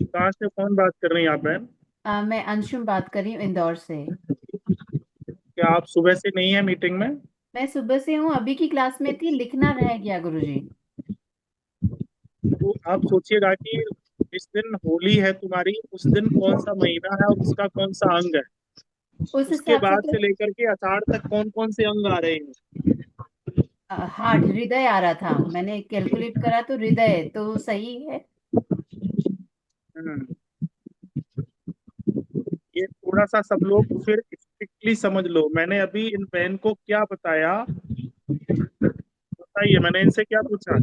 कहाँ से कौन बात कर रही हैं आप, मैम? मैं अंशुम बात कर रही हूँ इंदौर से। क्या आप सुबह से नहीं है मीटिंग में? मैं सुबह से हूँ, अभी की क्लास में थी, लिखना रह गया गुरुजी। तो आप सोचिएगा कि जिस दिन होली है तुम्हारी, उस दिन कौन सा महीना है और उसका कौन सा अंग है। उस उसके हिसाब से बाद से लेकर के आषाढ़ तक कौन कौन से अंग आ रहे हैं। हार्ट, हृदय आ रहा था, मैंने कैलकुलेट करा तो हृदय तो सही है। हम्म, ये थोड़ा सा सब लोग फिर स्ट्रिक्टली समझ लो। मैंने अभी इन बहन को क्या बताया, बताइए, मैंने इनसे क्या पूछा।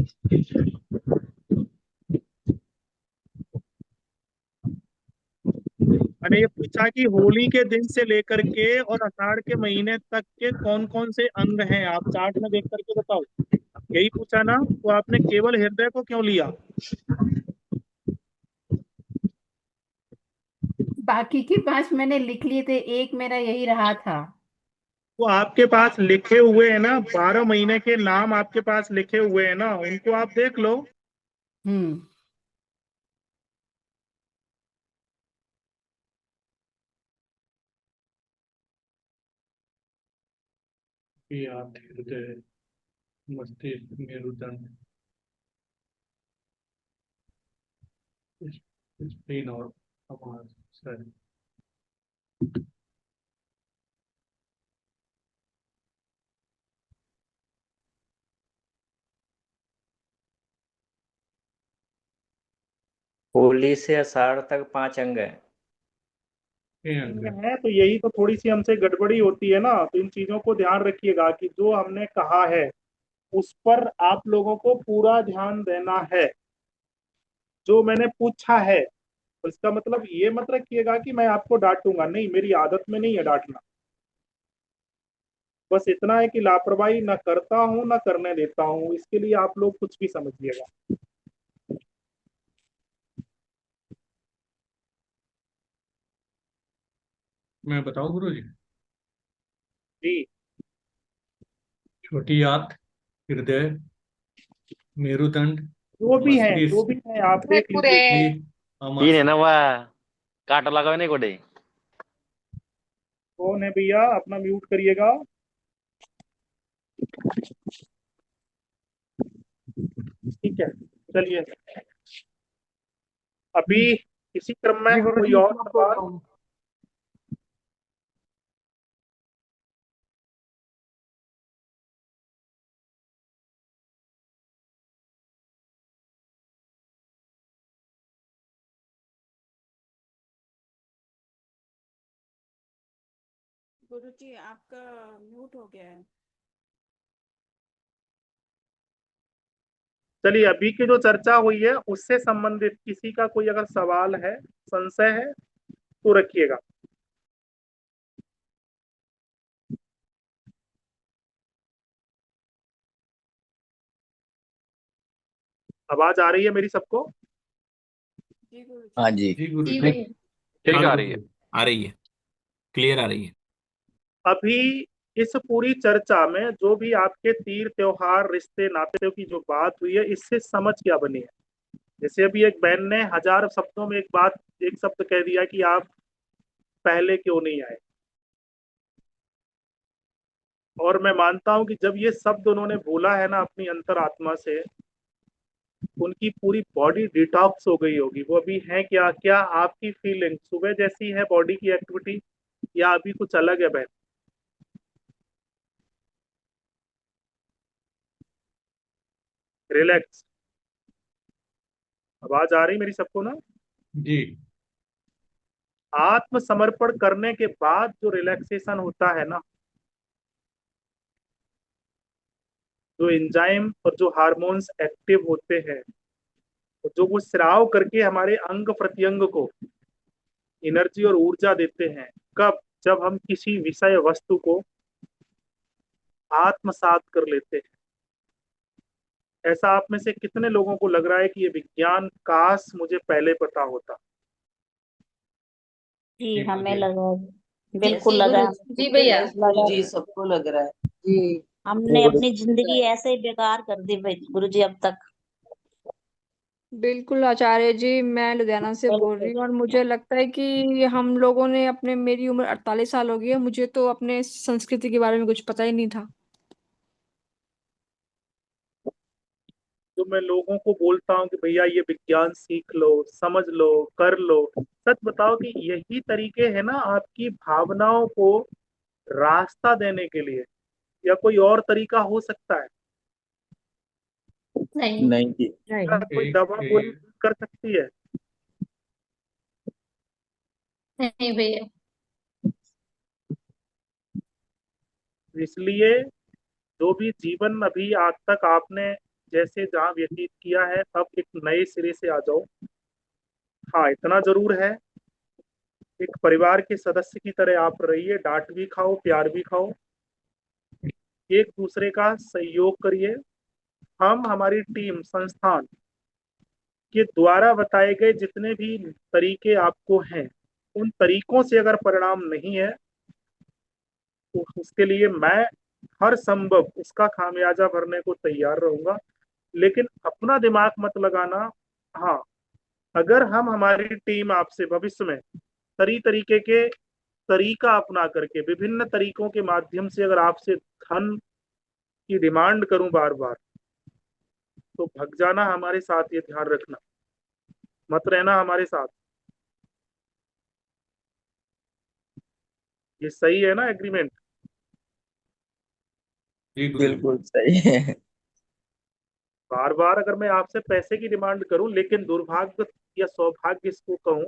मैंने ये पूछा कि होली के दिन से लेकर के और आषाढ़ के महीने तक के कौन कौन से अंग हैं, आप चार्ट में देख करके बताओ। यही पूछा ना, तो आपने केवल हृदय को क्यों लिया। बाकी के 5 मैंने लिख लिए थे, एक मेरा यही रहा था। तो आपके पास लिखे हुए हैं ना, 12 महीने के नाम आपके पास लिखे हुए हैं ना, उनको आप देख लो। हम्म। हृदय, मस्तिष्क, मेरुदंड, स्प्लीन और अमाशय। होली से आषाढ़ तक 5 अंग हैं। है तो यही तो थोड़ी सी हमसे गड़बड़ी होती है ना, तो इन चीजों को ध्यान रखिएगा कि जो हमने कहा है उस पर आप लोगों को पूरा ध्यान देना है। जो मैंने पूछा है, तो इसका मतलब ये मत रखिएगा कि मैं आपको डांटूंगा, नहीं, मेरी आदत में नहीं है डांटना। बस इतना है कि लापरवाही ना करता हूँ ना करने देता हूँ, इसके लिए आप लोग कुछ भी समझिएगा। मैं बताऊं गुरुजी? जी, छोटी आंत, हृदय, मेरुदंड, जो भी है आप देख लीजिए। तीन है ना वह, कांटा लगा हुआ नहीं कोटे। कौन है भैया, अपना म्यूट करिएगा। ठीक है, चलिए अभी इसी क्रम में कोई और सवाल। गुरुजी आपका म्यूट हो गया है। चलिए, अभी की जो चर्चा हुई है उससे संबंधित किसी का कोई अगर सवाल है, संशय है, तो रखिएगा। आवाज आ रही है मेरी सबको? जी गुरुजी। हाँ जी, जी गुरुजी। ठीक आ रही है। आ रही है, क्लियर आ रही है। अभी इस पूरी चर्चा में जो भी आपके तीर त्योहार रिश्ते नाते की जो बात हुई है, इससे समझ क्या बनी है। जैसे अभी एक बहन ने 1000 शब्दों में एक शब्द कह दिया कि आप पहले क्यों नहीं आए। और मैं मानता हूं कि जब ये शब्द उन्होंने बोला है ना अपनी अंतरात्मा से, उनकी पूरी बॉडी डिटॉक्स हो गई होगी। वो अभी है क्या, क्या आपकी फीलिंग सुबह जैसी है बॉडी की एक्टिविटी, या अभी कुछ अलग है बहन? रिलैक्स। आवाज आ रही मेरी सबको ना? जी। आत्मसमर्पण करने के बाद जो रिलैक्सेशन होता है ना, जो एंजाइम और जो हार्मोन्स एक्टिव होते हैं, जो वो स्राव करके हमारे अंग प्रत्यंग को एनर्जी और ऊर्जा देते हैं, कब? जब हम किसी विषय वस्तु को आत्मसात कर लेते हैं। ऐसा आप में से कितने लोगों को लग रहा है कि ये विज्ञान काश मुझे पहले पता होता? जी हमें लगा, जी बिल्कुल लगा, जी भैया, लगा। जी सबको लग रहा है जी। हमने अपनी जिंदगी ऐसे ही बेकार कर दी भाई गुरुजी अब तक। बिल्कुल आचार्य जी, मैं लुधियाना से बोल रही हूँ और मुझे लगता है कि हम लोगों ने अपने मेरी उम्र 48 साल हो गई है, मुझे तो अपने संस्कृति के बारे में कुछ पता ही नहीं था। तो मैं लोगों को बोलता हूँ कि भैया ये विज्ञान सीख लो, समझ लो, कर लो। सच बताओ कि यही तरीके है ना आपकी भावनाओं को रास्ता देने के लिए, या कोई और तरीका हो सकता है? नहीं नहीं जी। क्या कोई एक दवा गोली कर सकती है? नहीं भैया। इसलिए जो भी जीवन अभी आज तक आपने जैसे जहाँ व्यतीत किया है, अब एक नए सिरे से आ जाओ। हाँ, इतना जरूर है, एक परिवार के सदस्य की तरह आप रहिए, डांट भी खाओ, प्यार भी खाओ, एक दूसरे का सहयोग करिए। हम हमारी टीम संस्थान के द्वारा बताए गए जितने भी तरीके आपको हैं, उन तरीकों से अगर परिणाम नहीं है तो उसके लिए मैं हर संभव उसका खामियाजा भरने को तैयार रहूंगा। लेकिन अपना दिमाग मत लगाना। हाँ, अगर हम हमारी टीम आपसे भविष्य में तरीके के तरीका अपना करके विभिन्न तरीकों के माध्यम से अगर आपसे धन की डिमांड करूं बार बार, तो भग जाना हमारे साथ, ये ध्यान रखना, मत रहना हमारे साथ। ये सही है ना एग्रीमेंट? जी गुरु जी। बिल्कुल सही है। बार बार अगर मैं आपसे पैसे की डिमांड करूं, लेकिन दुर्भाग्य या सौभाग्य इसको कहूं,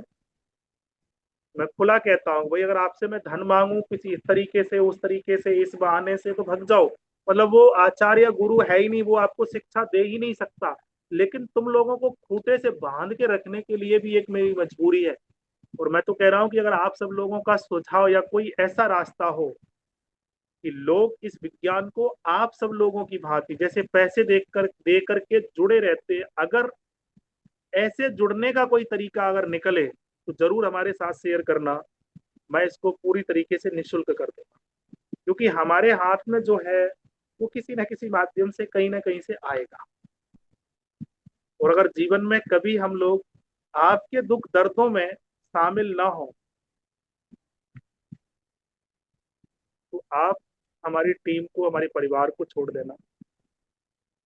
मैं खुला कहता हूं भाई, अगर आपसे मैं धन मांगू किसी इस तरीके से, उस तरीके से, इस बहाने से, तो भग जाओ। मतलब वो आचार्य गुरु है ही नहीं, वो आपको शिक्षा दे ही नहीं सकता। लेकिन तुम लोगों को खूंटे से बांध के रखने के लिए भी एक मेरी मजबूरी है। और मैं तो कह रहा हूं कि अगर आप सब लोगों का सुझाव या कोई ऐसा रास्ता हो कि लोग इस विज्ञान को आप सब लोगों की भांति जैसे पैसे दे करके जुड़े रहते, अगर ऐसे जुड़ने का कोई तरीका अगर निकले तो जरूर हमारे साथ शेयर करना। मैं इसको पूरी तरीके से निःशुल्क कर दूंगा, क्योंकि हमारे हाथ में जो है वो किसी न किसी माध्यम से कहीं ना कहीं से आएगा। और अगर जीवन में कभी हम लोग आपके दुख दर्दों में शामिल ना हो, तो आप हमारी टीम को, हमारे परिवार को छोड़ देना।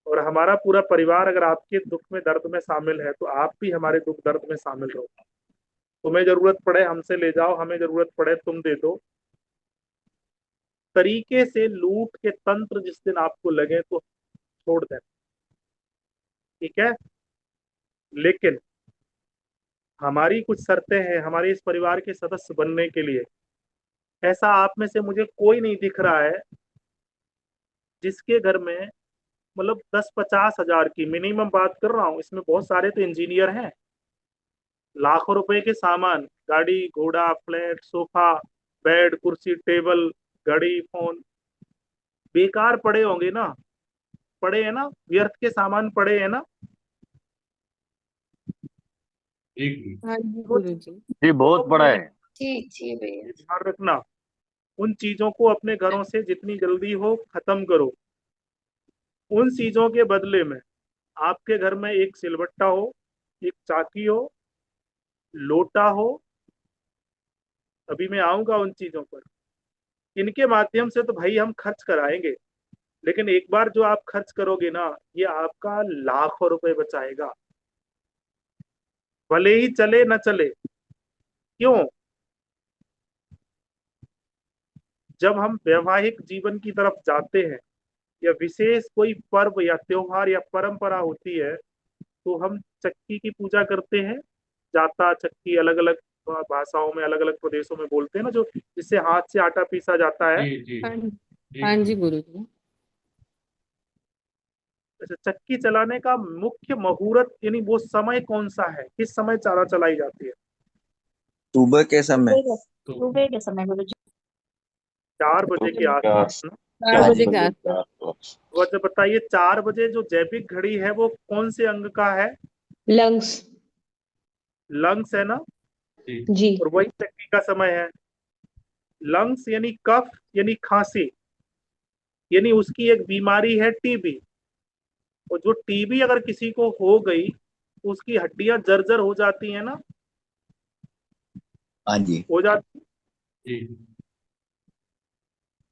और हमारा पूरा परिवार अगर आपके दुख में दर्द में शामिल है, तो आप भी हमारे दुख दर्द में शामिल रहो। तुम्हें जरूरत पड़े हमसे ले जाओ, हमें जरूरत पड़े तुम दे दो। तरीके से लूट के तंत्र जिस दिन आपको लगे तो छोड़ देना, ठीक है? लेकिन हमारी कुछ शर्तें हैं हमारे इस परिवार के सदस्य बनने के लिए। ऐसा आप में से मुझे कोई नहीं दिख रहा है जिसके घर में, मतलब 10-50 हजार की मिनिमम बात कर रहा हूँ, इसमें बहुत सारे तो इंजीनियर हैं, लाखों रुपए के सामान, गाड़ी घोड़ा, फ्लैट, सोफा, बेड, कुर्सी, टेबल, घड़ी, फोन बेकार पड़े होंगे ना? पड़े हैं ना? व्यर्थ के सामान पड़े हैं ना? एक हाँ जी वो गुरु जी। जी बहुत बड़ा है। ठीक ठीक भैया। ध्यान रखना, उन चीजों को अपने घरों से जितनी जल्दी हो खत्म करो। उन चीजों के बदले में आपके घर में एक सिलबट्टा हो, एक चाकी हो, लोटा हो। अभी मैं आऊंगा उन चीजों पर। इनके माध्यम से तो भाई हम खर्च कराएंगे, लेकिन एक बार जो आप खर्च करोगे ना, ये आपका लाखों रुपए बचाएगा, भले ही चले न चले। क्यों? जब हम वैवाहिक जीवन की तरफ जाते हैं, या विशेष कोई पर्व या त्योहार या परंपरा होती है, तो हम चक्की की पूजा करते हैं। जाता चक्की अलग अलग भाषाओं में, अलग अलग प्रदेशों में बोलते हैं ना, जो जिससे हाथ से आटा पीसा जाता है। जी जी हाँ जी हाँ गुरु जी जी। गुरु जी। अच्छा, चक्की चलाने का मुख्य मुहूर्त यानी वो समय कौन सा है, किस समय चारा चलाई जाती है? सुबह के समय। तो सुबह के समय गुरु जी। 4 बजे के आसपास ना? 4 बजे के 4 बजे के आसपास। आसपास। तो अच्छा बताइए, 4 बजे जो जैविक घड़ी है वो कौन से अंग का है? लंग्स। लंग्स है ना? जी जी। और वही चक्की का समय है। लंग्स यानी कफ, यानी खांसी, यानी उसकी एक बीमारी है टीबी। और जो टीबी अगर किसी को हो गई, उसकी हड्डियां जर्जर हो जाती है ना, हाँ जी। हो जाती। जी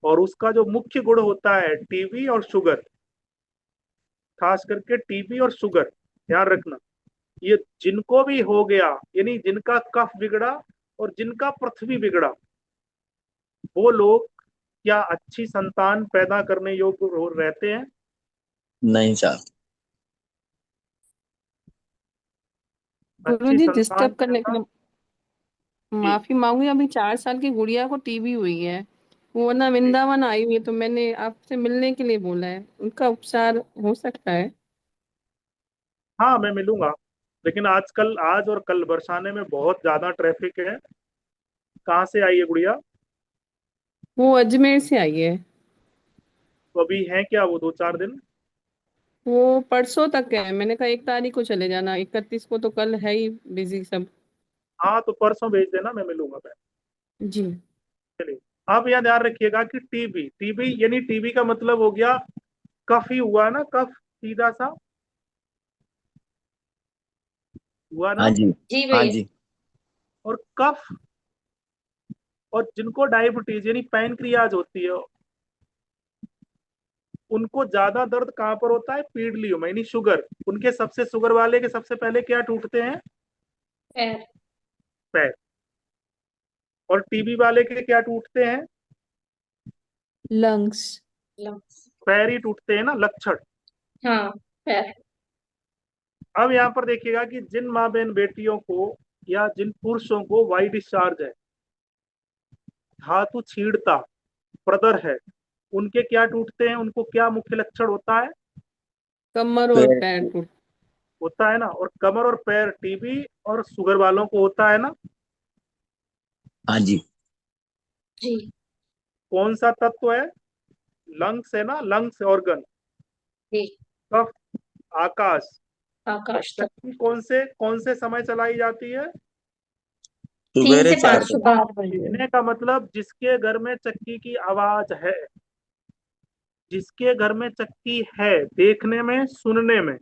और उसका जो मुख्य गुण होता है टीबी और शुगर, खास करके टीबी और शुगर, ध्यान रखना। ये जिनको भी हो गया, यानी जिनका कफ बिगड़ा और जिनका पृथ्वी बिगड़ा, वो लोग क्या अच्छी संतान पैदा करने योग्य रहते हैं? नहीं साहब। अच्छी गुरुजी संतान डिस्टर्ब करने के पैदा। लिए जी। माफी मांगूंगी। अभी 4 साल की गुड़िया को टीबी हुई है, वो ना वृंदावन आई हुई है, तो मैंने आपसे मिलने के लिए बोला है। उनका उपचार हो सकता है? हाँ, मैं मिलूंगा, लेकिन आजकल, आज और कल बरसाने में बहुत ज्यादा ट्रैफिक है। कहाँ से आई है गुड़िया? वो अजमेर से आई है। तो अभी है क्या वो 2-4 दिन? वो परसों तक है, मैंने कहा 1 तारीख को चले जाना, 31 को तो कल है ही बिजी सब। हाँ, तो परसों भेज देना, मैं मिलूंगा मैं। जी। चलिए, आप यहाँ ध्यान रखिएगा कि टीबी, टीबी यानी टीबी का मतलब हो गया कफ ही हुआ ना, कफ सीधा सा हुआ हाँ ना। जी। जी हाँ भैया। जी। और कफ, और जिनको डायबिटीज यानी पैनक्रियाज होती है, उनको ज्यादा दर्द कहाँ पर होता है? पीडलियो में, यानी शुगर। उनके सबसे, शुगर वाले के सबसे पहले क्या टूटते हैं? पैर। पैर। और टीबी वाले के क्या टूटते हैं? लंग्स। लंग्स। पैर ही टूटते हैं ना, लक्षण। हाँ, पैर। अब यहाँ पर देखिएगा कि जिन माँ बहन बेटियों को या जिन पुरुषों को वाई डिस्चार्ज है, धातु छीड़ता, प्रदर है, उनके क्या टूटते हैं? उनको क्या मुख्य लक्षण होता है? कमर और पैर। पैर टूट। होता है ना। और कमर और पैर टीबी और शुगर वालों को होता है ना। हाँ जी। जी। कौन सा तत्व है? लंग्स है ना, लंग्स ऑर्गन। जी। कफ, आकाश। और आकाश तक। चक्की कौन से समय चलाई जाती है? 3 सुबेरे से 5 4 सुबह। कहने का मतलब, जिसके घर में चक्की की आवाज है, जिसके घर में चक्की है, देखने में, सुनने में,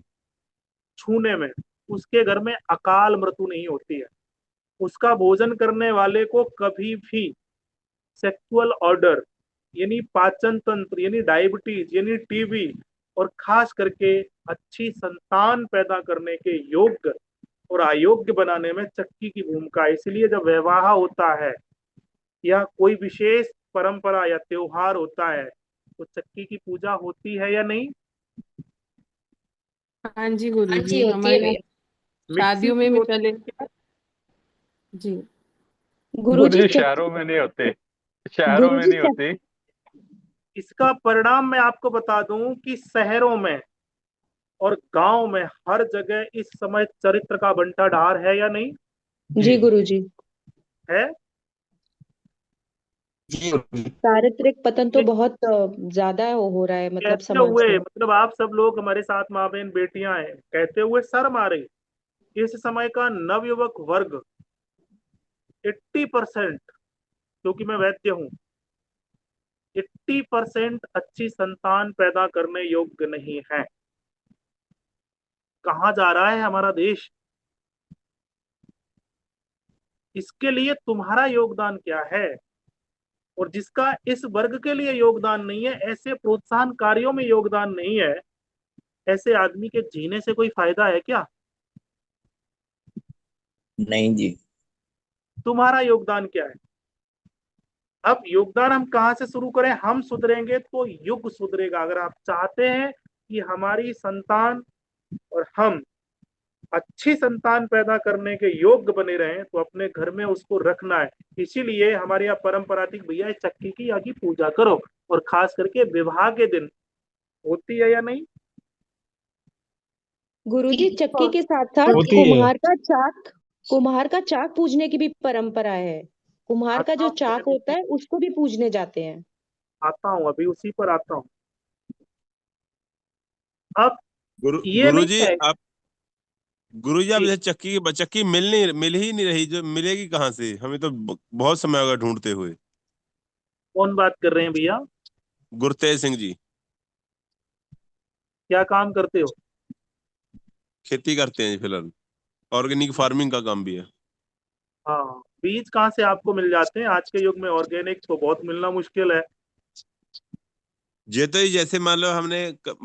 छूने में, उसके घर में अकाल मृत्यु नहीं होती है। उसका भोजन करने वाले को कभी भी सेक्सुअल ऑर्डर, यानी पाचन तंत्र, यानी डायबिटीज, यानी टीबी, और खास करके अच्छी संतान पैदा करने के योग्य और अयोग्य बनाने में चक्की की भूमिका है। इसलिए जब विवाह होता है या कोई विशेष परंपरा या त्योहार होता है, तो चक्की की पूजा होती है या नहीं? हाँ जी हाँ गुरुजी, जी, होती है हमारे यहाँ भैया। मिक्सी शादियों की में भी होती चले। है क्या? जी। गुरुजी शहरों में नहीं होते, शहरों में गुरुजी नहीं होती। इसका परिणाम मैं आपको बता दूं कि शहरों में और गांव में हर जगह इस समय चरित्र का बंटाढार है या नहीं? जी गुरुजी। है। चारित्रिक पतन तो ये बहुत ज्यादा हो रहा है, मतलब कहते समाज हुए, में। मतलब आप सब लोग हमारे साथ माँ बहन बेटियां हैं, कहते हुए शर्म आ रही। इस समय का नवयुवक वर्ग 80%, क्योंकि मैं वैद्य हूँ, 80% अच्छी संतान पैदा करने योग्य नहीं है। कहाँ जा रहा है हमारा देश? इसके लिए तुम्हारा योगदान क्या है? और जिसका इस वर्ग के लिए योगदान नहीं है, ऐसे प्रोत्साहन कार्यों में योगदान नहीं है, ऐसे आदमी के जीने से कोई फायदा है क्या? नहीं जी। तुम्हारा योगदान क्या है? अब योगदान हम कहाँ से शुरू करें? हम सुधरेंगे तो युग सुधरेगा। अगर आप चाहते हैं कि हमारी संतान और हम अच्छी संतान पैदा करने के योग्य बने रहें, तो अपने घर में उसको रखना है। इसीलिए हमारे यहाँ परंपरा थी, भैया चक्की की आगे पूजा करो, और खास करके विवाह के दिन होती है या नहीं? गुरुजी चक्की के साथ साथ होती है। कुम्हार का चाक पूजने की भी परंपरा है। कुम्हार का आता जो हूँ चाक होता है उसको भी पूजने जाते हैं। आता हूँ, अभी उसी पर आता हूँ। अब ये नहीं गुरुजी है। आप गुरुजी आप जी, जैसे चक्की मिल ही नहीं रही, जो मिलेगी कहाँ से? हमें तो बहुत समय होगा ढूंढते हुए। कौन बात कर रहे हैं भैया? गुरतेज सिंह जी। क्या काम करते हो? खेती करते हैं जी फिलहाल। ऑर्गेनिक फार्मिंग का काम भी है। हाँ, बीज कहाँ से आपको मिल जाते हैं आज के युग में? ऑर्गेनिक तो बहुत मिलना मुश्किल है। ये तो ही जैसे मान लो हमने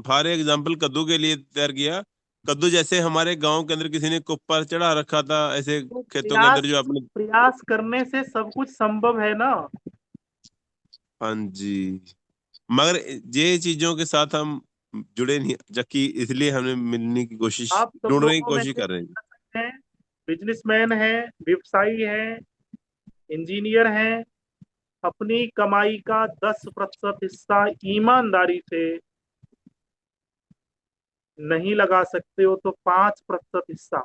फॉर एग्जाम्पल कद्दू के लिए तैयार किया, कद्दू जैसे हमारे गांव के अंदर किसी ने कुप्पर चढ़ा रखा था ऐसे तो खेतों के अंदर जो आपने। प्रयास करने से सब कुछ संभव है ना। हाँ जी, मगर ये चीजों के साथ हम जुड़े नहीं, जबकि इसलिए हमने मिलने की कोशिश, आप सब ढूंढने की लोगों में कोशिश से कर रहे हैं। हैं, बिजनेसमैन हैं, व्यवसायी हैं, इंजीनियर हैं, अपनी कमाई का 10% हिस्सा ईमानदारी से नहीं लगा सकते हो तो 5% हिस्सा,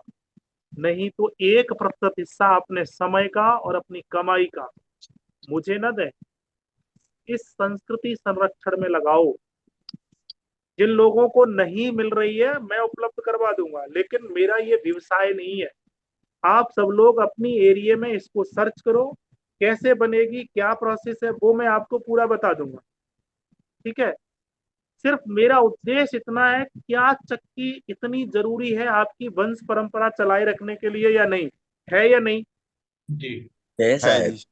नहीं तो 1% हिस्सा अपने समय का और अपनी कमाई का मुझे न दें, इस संस्कृति संरक्षण में लगाओ। जिन लोगों को नहीं मिल रही है मैं उपलब्ध करवा दूंगा, लेकिन मेरा ये व्यवसाय नहीं है। आप सब लोग अपनी एरिया में इसको सर्च करो, कैसे बनेगी, क्या प्रोसेस है, वो मैं आपको पूरा बता दूंगा। ठीक है, सिर्फ मेरा उद्देश्य इतना है, क्या चक्की इतनी जरूरी है आपकी वंश परंपरा चलाए रखने के लिए या नहीं, है या नहीं? जी है साहब। जी।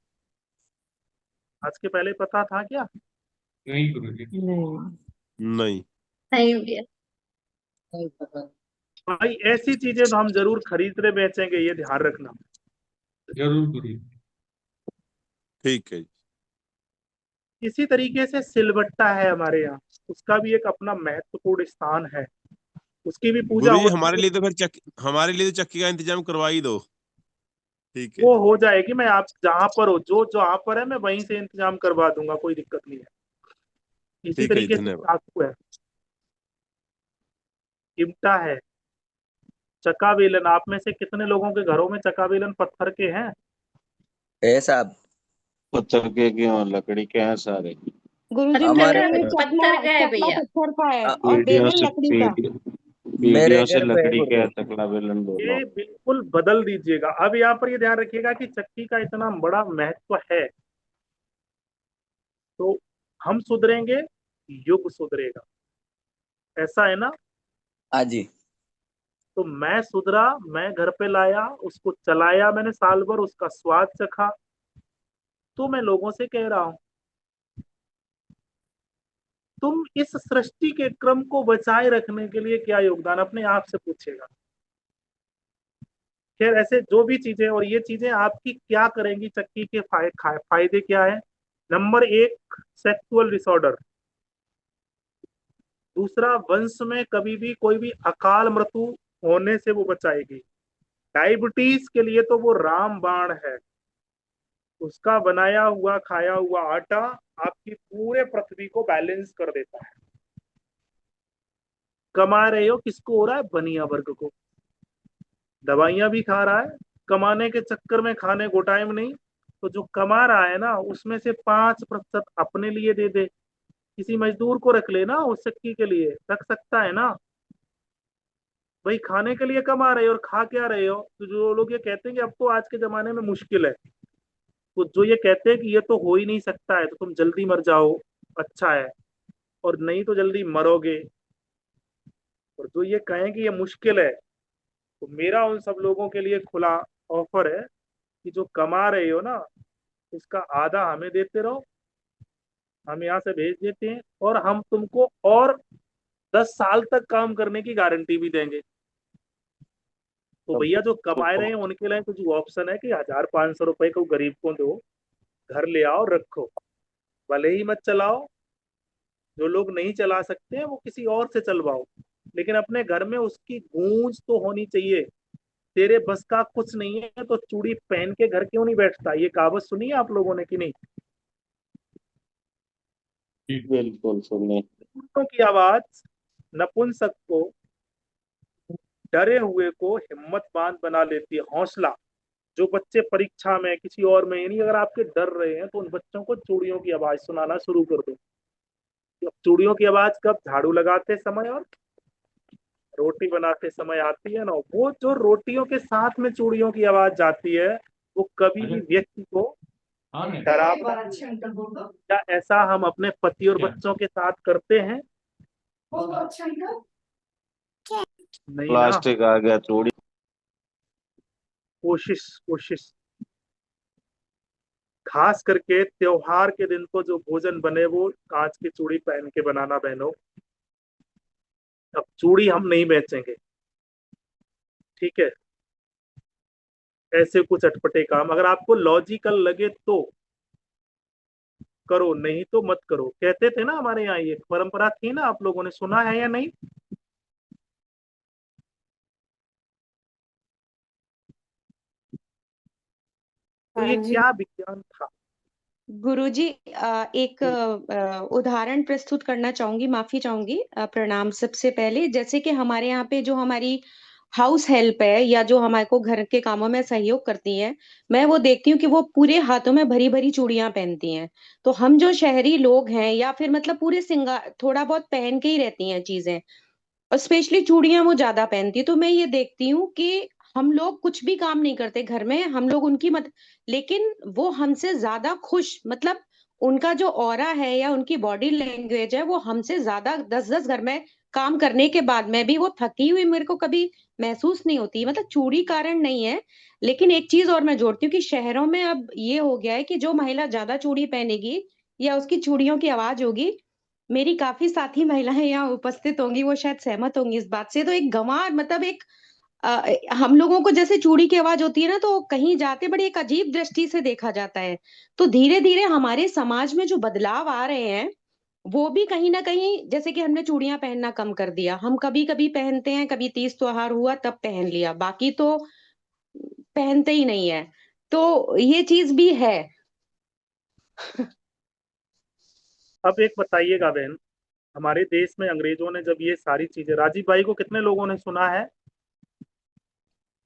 आज के पहले पता था क्या? नहीं गुरुजी। नहीं। नहीं भैया। भाई ऐसी चीजें तो हम जरूर खरीद रहे बेचेंगे, ये ध्यान रखना। जरूर गुरुजी। ठीक है। इसी तरीके से सिलबट्टा है हमारे यहाँ, उसका भी एक अपना महत्वपूर्ण स्थान है, उसकी भी पूजा गुरु जी होती हमारे है। लिए तो फिर हमारे लिए तो चक्की का इंतजाम करवा ही दो। ठीक है। वो हो जाएगी, मैं आप जहां पर हो, जो जहां पर है मैं वहीं से इंतजाम करवा दूंगा, कोई दिक्कत नहीं है। इसी ठीक है जी, तरीके से धन्यवाद। चाकू है, चिमटा है, चक्का बेलन। आप में से कितने लोगों के घरों में चक्का बेलन पत्थर के हैं? है साहब। पत्थर के क्यों, लकड़ी के हैं सारे। गुरुजी हमारे मेरे में पत्थर का है भैया। पत्थर का है और पीढ़ियों बेलन से लकड़ी का। पीढ़ियों से घर पे है लकड़ी के गुरु। है तकला बेलन दोनों। ये बिल्कुल बदल दीजिएगा। अब यहाँ पर ये ध्यान रखिएगा कि चक्की का इतना बड़ा महत्व है, तो हम सुधरेंगे, युग सुधरेगा, ऐसा है ना? हाँ जी। तो मैं सुधरा, मैं घर पे लाया, उसको चलाया मैंने साल भर, उसका स्वाद चखा, तो मैं लोगों से कह रहा हूं तुम इस सृष्टि के क्रम को बचाए रखने के लिए क्या योगदान, अपने आप से पूछेगा। खैर ऐसे जो भी चीजें, और ये चीजें आपकी क्या करेंगी, चक्की के फायदे क्या है? Number 1, sexual disorder. दूसरा, वंश में कभी भी कोई भी अकाल मृत्यु होने से वो बचाएगी। डायबिटीज के लिए तो वो रामबाण है, उसका बनाया हुआ खाया हुआ आटा आपकी पूरे पृथ्वी को बैलेंस कर देता है। कमा रहे हो किसको हो रहा है? बनिया वर्ग को। दवाइयां भी खा रहा है, कमाने के चक्कर में खाने को टाइम नहीं, तो जो कमा रहा है ना उसमें से 5% अपने लिए दे दे, किसी मजदूर को रख लेना उस चक्की के लिए, रख सकता है ना भाई? खाने के लिए कमा रहे हो और खा क्या रहे हो? तो जो लोग ये कहते हैं कि अब तो आज के जमाने में मुश्किल है, तो जो ये कहते हैं कि ये तो हो ही नहीं सकता है, तो तुम जल्दी मर जाओ अच्छा है, और नहीं तो जल्दी मरोगे। और जो ये कहें कि ये मुश्किल है, तो मेरा उन सब लोगों के लिए खुला ऑफर है कि जो कमा रहे हो ना उसका आधा हमें देते रहो, हम यहाँ से भेज देते हैं, और हम तुमको और 10 साल तक काम करने की गारंटी भी देंगे। तो भैया जो कमाए रहे हैं उनके लिए तो जो ऑप्शन है कि 1,500 रुपए को गरीब को दो, घर ले आओ रखो, भले ही मत चलाओ, जो लोग नहीं चला सकते हैं वो किसी और से चलवाओ, लेकिन अपने घर में उसकी गूंज तो होनी चाहिए। तेरे बस का कुछ नहीं है तो चूड़ी पहन के घर क्यों नहीं बैठता, ये कहावत सुनी है आप लोगों ने कि नहीं? बिल्कुल सुनिए। कुत्तों की आवाज नपुंसक को, डरे हुए को हिम्मतवान बना लेती है, हौसला। जो बच्चे परीक्षा में किसी और में, यानी अगर आपके डर रहे हैं तो उन बच्चों को चूड़ियों की आवाज सुनाना शुरू कर दो। तो चूड़ियों की आवाज कब? झाड़ू लगाते समय और रोटी बनाते समय आती है ना, वो जो रोटियों के साथ में चूड़ियों की आवाज जाती है, वो कभी भी व्यक्ति को डरावना, क्या ऐसा हम अपने पति और बच्चों के साथ करते हैं? नहीं ना। प्लास्टिक आ गया चूड़ी कोशिश कोशिश खास करके त्योहार के दिन तो जो भोजन बने वो कांच की चूड़ी पहन के बनाना बहनों। अब चूड़ी हम नहीं बेचेंगे, ठीक है। ऐसे कुछ अटपटे काम अगर आपको लॉजिकल लगे तो करो, नहीं तो मत करो। कहते थे ना हमारे यहाँ, ये परंपरा थी ना, आप लोगों ने सुना है या नहीं? तो ये हाँ जी क्या विज्ञान था? गुरुजी, एक उदाहरण प्रस्तुत करना चाहूंगी, माफी चाहूंगी, प्रणाम। सबसे पहले जैसे कि हमारे यहाँ पे जो हमारी हाउस हेल्प है या जो हमारे को घर के कामों में सहयोग करती हैं, मैं वो देखती हूँ कि वो पूरे हाथों में भरी भरी चूड़ियां पहनती हैं। तो हम जो शहरी लोग हैं या फिर मतलब पूरे सिंगार थोड़ा बहुत पहन के ही रहती हैं चीजें, और स्पेशली चूड़ियां वो ज्यादा पहनती है। तो मैं ये देखती हूँ कि हम लोग कुछ भी काम नहीं करते घर में, हम लोग उनकी मत, लेकिन वो हमसे ज्यादा खुश, मतलब उनका जो ऑरा है या उनकी बॉडी लैंग्वेज है वो हमसे ज्यादा 10-10 घर में काम करने के बाद में भी वो थकी हुई मेरे को कभी महसूस नहीं होती। मतलब चूड़ी कारण नहीं है। लेकिन एक चीज और मैं जोड़ती हूँ कि शहरों में अब ये हो गया है कि जो महिला ज्यादा चूड़ी पहनेगी या उसकी चूड़ियों की आवाज होगी, मेरी काफी साथी महिलाएं यहाँ उपस्थित होंगी, वो शायद सहमत होंगी इस बात से, तो एक गंवार मतलब एक हम लोगों को जैसे चूड़ी की आवाज होती है ना, तो कहीं जाते बड़ी एक अजीब दृष्टि से देखा जाता है। तो धीरे धीरे हमारे समाज में जो बदलाव आ रहे हैं वो भी कहीं ना कहीं, जैसे कि हमने चूड़ियां पहनना कम कर दिया, हम कभी कभी पहनते हैं, कभी तीज त्योहार हुआ तब पहन लिया, बाकी तो पहनते ही नहीं है। तो ये चीज भी है। अब एक बताइएगा बहन, हमारे देश में अंग्रेजों ने जब ये सारी चीजें, राजीव भाई को कितने लोगों ने सुना है?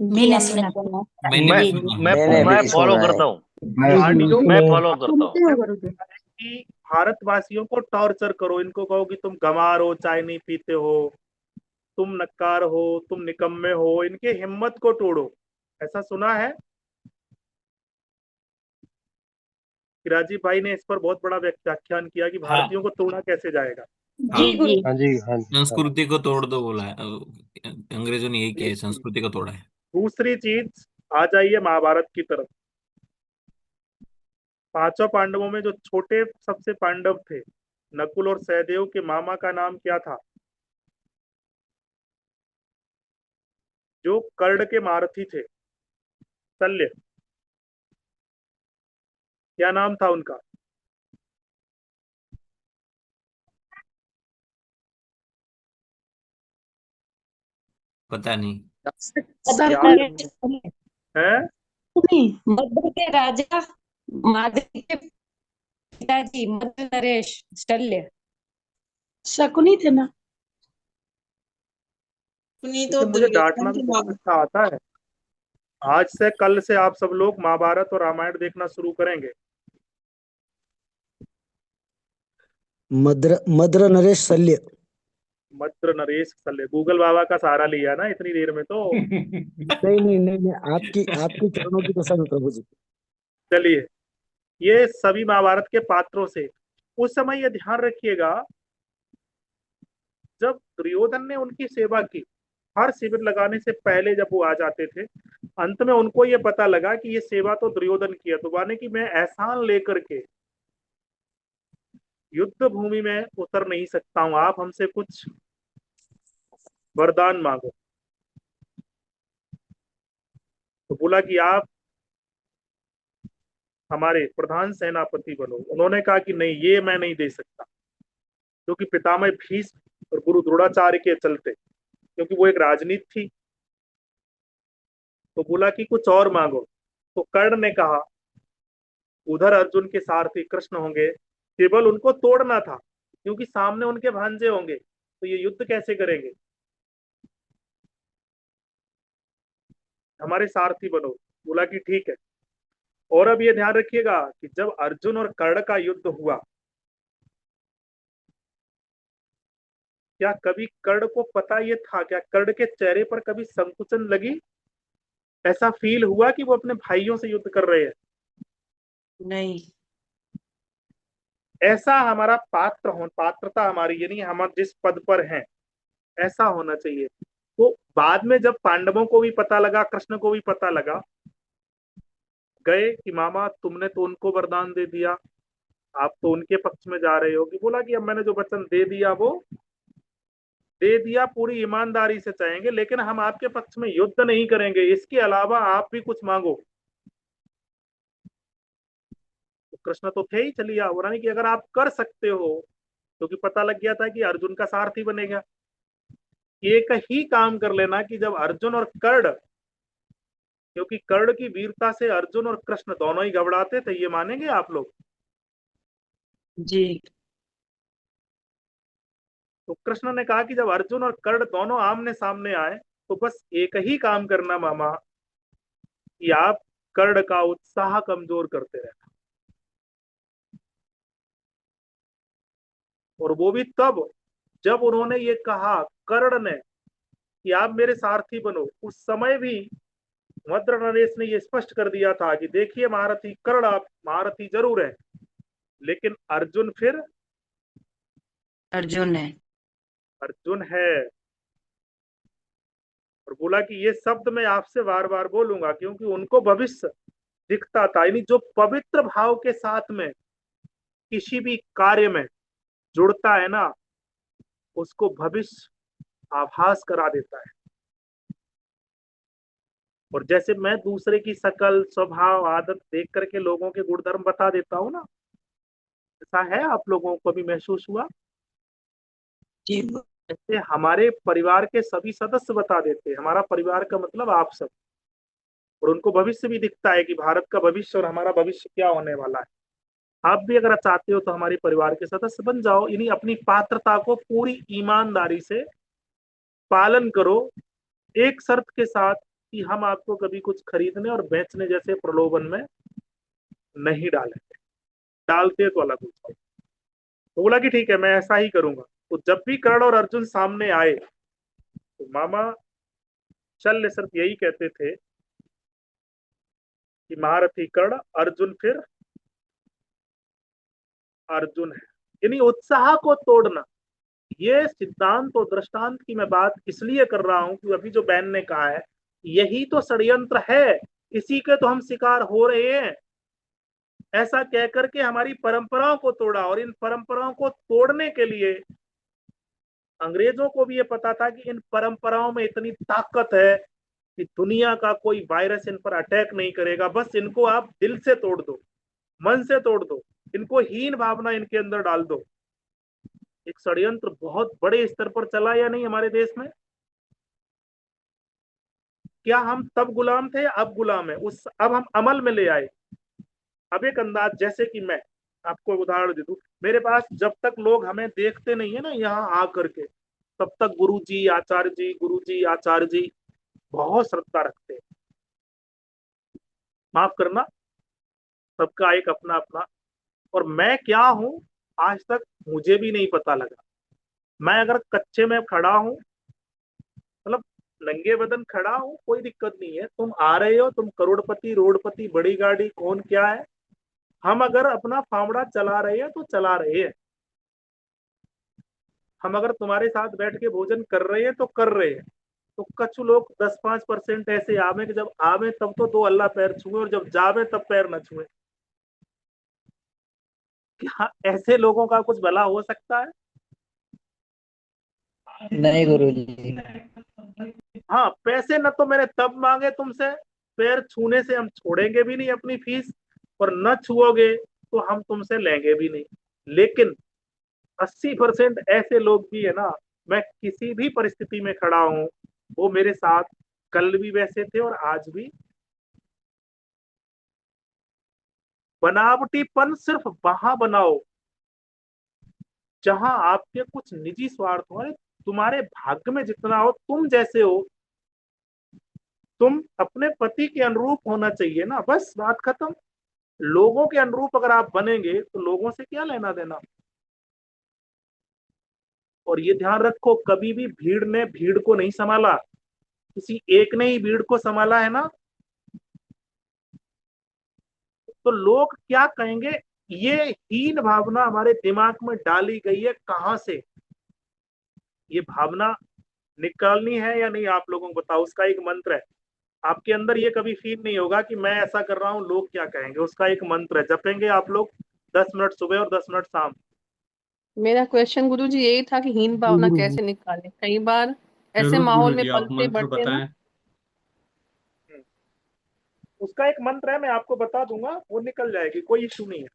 जी हमने सुना। मैंने भी सुना है। मैंने भी फॉलो सुना है। करता हूँ। गाड़ियों मैं में फॉलो करता हूँ। सुनते हो गुरुजी? कि भारतवासियों को टॉर्चर करो, इनको कहो कि तुम गंवार हो, चाय नहीं पीते हो, तुम नक्कार हो, तुम निकम्मे हो, इनके हिम्मत को तोड़ो। ऐसा सुना है कि राजीव भाई ने इस पर बहुत बड़ा व्याख्यान किया कि हाँ भारतीयों को तोड़ा कैसे जाएगा। हाँ, जी जी हाँ जी, हाँ जी, हाँ जी। संस्कृति को तोड़ दो बोला है। अंग्रेजों ने यही किया है, एक चीज, संस्कृति को तोड़ा है। दूसरी चीज, आ जाइए महाभारत की तरफ। पांचों पांडवों में जो छोटे सबसे पांडव थे, नकुल और सहदेव के मामा का नाम क्या था? जो कर्ण के महारथी थे, शल्य, क्या नाम था उनका? पता नहीं। याद नरेश है? मगध के राजा माद्री के पिताजी मगध नरेश शल्य। शकुनी थे ना? सुनी तो इसे मुझे दुर्योधन डांटना भी के बहुत नाम। अच्छा आता है। आज से कल से आप सब लोग महाभारत और रामायण देखना शुरू करेंगे। मद्र नरेश शल्य। मद्र नरेश शल्य, गूगल बाबा का सहारा लिया ना इतनी देर में तो। नहीं नहीं नहीं नहीं, आपकी आपके चरणों की कसम प्रभु जी। चलिए, ये सभी महाभारत के पात्रों से। उस समय ये ध्यान रखिएगा, जब दुर्योधन ने उनकी सेवा की, हर शिविर लगाने से पहले जब वो आ जाते थे, अंत में उनको ये पता लगा कि ये सेवा तो दुर्योधन की है, तो माने कि मैं एहसान लेकर के युद्ध भूमि में उतर नहीं सकता हूं, आप हमसे कुछ वरदान मांगो। तो बोला कि आप हमारे प्रधान सेनापति बनो। उन्होंने कहा कि नहीं, ये मैं नहीं दे सकता, क्योंकि पितामह भीष्म और गुरु द्रोणाचार्य के चलते, क्योंकि वो एक राजनीति थी। तो बोला कि कुछ और मांगो। तो कर्ण ने कहा, उधर अर्जुन के सारथी कृष्ण होंगे, केवल उनको तोड़ना था, क्योंकि सामने उनके भांजे होंगे, तो ये युद्ध कैसे करेंगे, हमारे सारथी बनो। बोला कि ठीक है। और अब ये ध्यान रखिएगा कि जब अर्जुन और कर्ण का युद्ध हुआ, क्या कभी कर्ण को पता ये था, क्या कर्ण के चेहरे पर कभी संकुचन लगी? ऐसा फील हुआ कि वो अपने भाइयों से युद्ध कर रहे हैं? नहीं। ऐसा हमारा पात्रता हमारी, यानी हम जिस पद पर हैं ऐसा होना चाहिए। तो बाद में जब पांडवों को भी पता लगा, कृष्ण को भी पता लगा, गए कि मामा तुमने तो उनको वरदान दे दिया, आप तो उनके पक्ष में जा रहे हो। कि बोला कि अब मैंने जो वचन दे दिया वो दे दिया, पूरी ईमानदारी से चाहेंगे, लेकिन हम आपके पक्ष में युद्ध नहीं करेंगे, इसके अलावा आप भी कुछ मांगो। तो कृष्ण तो थे ही, चलिए हो रहा नहीं कि अगर आप कर सकते हो, क्योंकि पता लग गया था कि अर्जुन का सारथी बनेगा। एक ही काम कर लेना कि जब अर्जुन और कर्ण, क्योंकि कर्ण की वीरता से अर्जुन और कृष्ण दोनों ही घबराते थे, ये मानेंगे आप लोग? जी। तो कृष्ण ने कहा कि जब अर्जुन और कर्ण दोनों आमने सामने आए तो बस एक ही काम करना मामा, कि आप कर्ण का उत्साह कमजोर करते रहना। और वो भी तब जब उन्होंने ये कहा, कर्ण ने, कि आप मेरे सारथी बनो, उस समय भी मद्र नरेश ने ये स्पष्ट कर दिया था कि देखिए महारथी कर्ण, आप महारथी जरूर है, लेकिन अर्जुन फिर अर्जुन है। अर्जुन है। और बोला कि ये शब्द मैं आपसे बार बार बोलूंगा, क्योंकि उनको भविष्य दिखता था। यानी जो पवित्र भाव के साथ में किसी भी कार्य में जुड़ता है ना, उसको भविष्य आभास करा देता है। और जैसे मैं दूसरे की शकल, स्वभाव, आदत देख करके लोगों के गुणधर्म बता देता हूँ ना, ऐसा है आप लोगों को भी महसूस हुआ? ऐसे हमारे परिवार के सभी सदस्य बता देते हैं। हमारा परिवार का मतलब आप सब। और उनको भविष्य भी दिखता है कि भारत का भविष्य और हमारा भविष्य क्या होने वाला है। आप भी अगर चाहते हो तो हमारे परिवार के सदस्य बन जाओ। यानी अपनी पात्रता को पूरी ईमानदारी से पालन करो, एक शर्त के साथ कि हम आपको कभी कुछ खरीदने और बेचने जैसे प्रलोभन में नहीं डालेंगे। डालते तो अलग होता है। तो बोला कि ठीक है, मैं ऐसा ही करूंगा। तो जब भी कर्ण और अर्जुन सामने आए तो मामा शल्य सिर्फ यही कहते थे कि महारथी कर्ण, अर्जुन फिर अर्जुन है। यानी उत्साह को तोड़ना। ये सिद्धांत और दृष्टांत की मैं बात इसलिए कर रहा हूं कि अभी जो बहन ने कहा है, यही तो षड्यंत्र है, इसी के तो हम शिकार हो रहे हैं। ऐसा कह करके हमारी परंपराओं को तोड़ा। और इन परंपराओं को तोड़ने के लिए अंग्रेजों को भी ये पता था कि इन परंपराओं में इतनी ताकत है कि दुनिया का कोई वायरस इन पर अटैक नहीं करेगा। बस इनको आप दिल से तोड़ दो, मन से तोड़ दो, इनको हीन भावना इनके अंदर डाल दो। एक षड्यंत्र बहुत बड़े स्तर पर चला या नहीं हमारे देश में? क्या हम तब गुलाम थे, अब गुलाम है? अब हम अमल में ले आए। अब एक अंदाज, जैसे कि मैं आपको उदाहरण दे दूं, मेरे पास जब तक लोग हमें देखते नहीं है ना यहाँ आ करके, तब तक गुरुजी आचार्य जी बहुत श्रद्धा रखते हैं। माफ करना, सबका एक अपना अपना। और मैं क्या हूं आज तक मुझे भी नहीं पता लगा। मैं अगर कच्चे में खड़ा हूं, मतलब नंगे बदन खड़ा हूं, कोई दिक्कत नहीं है। तुम आ रहे हो, तुम करोड़पति, रोडपति, बड़ी गाड़ी, कौन क्या है, हम अगर अपना फावड़ा चला रहे हैं तो चला रहे हैं। हम अगर तुम्हारे साथ बैठ के भोजन कर रहे हैं तो कर रहे हैं। तो कुछ लोग 10-5% ऐसे आवे कि जब आवे तब तो दो अल्लाह पैर छुए, और जब जावे तब पैर न छुए। क्या ऐसे लोगों का कुछ भला हो सकता है? नहीं गुरुजी। हाँ, पैसे न तो मैंने तब मांगे तुमसे, पैर छूने से हम छोड़ेंगे भी नहीं अपनी फीस, और न छुओगे तो हम तुमसे लेंगे भी नहीं। लेकिन 80% ऐसे लोग भी है ना, मैं किसी भी परिस्थिति में खड़ा हूं, वो मेरे साथ कल भी वैसे थे और आज भी। बनावटीपन सिर्फ वहां बनाओ जहां आपके कुछ निजी स्वार्थ हो। तुम्हारे भाग्य में जितना हो, तुम जैसे हो, तुम अपने पति के अनुरूप होना चाहिए ना, बस बात खत्म। लोगों के अनुरूप अगर आप बनेंगे तो लोगों से क्या लेना देना। और ये ध्यान रखो, कभी भी भीड़ ने भीड़ को नहीं संभाला, किसी एक ने ही भीड़ को संभाला है ना। तो लोग क्या कहेंगे, ये हीन भावना हमारे दिमाग में डाली गई है कहां से? ये भावना निकालनी है या नहीं, आप लोगों को बताओ। उसका एक मंत्र है, आपके अंदर ये कभी फील नहीं होगा कि मैं ऐसा कर रहा हूँ लोग क्या कहेंगे। उसका एक मंत्र है, जपेंगे आप लोग 10 मिनट सुबह और 10 मिनट शाम। मेरा क्वेश्चन गुरुजी यही था कि हीन भावना गुरु जी कैसे निकाले, कई बार ऐसे जरूर माहौल में गुरुजी, आप पलते मंत्र बढ़ते ना। बताएं। उसका एक मंत्र है, मैं आपको बता दूंगा, वो निकल जाएगी, कोई इशू नहीं है।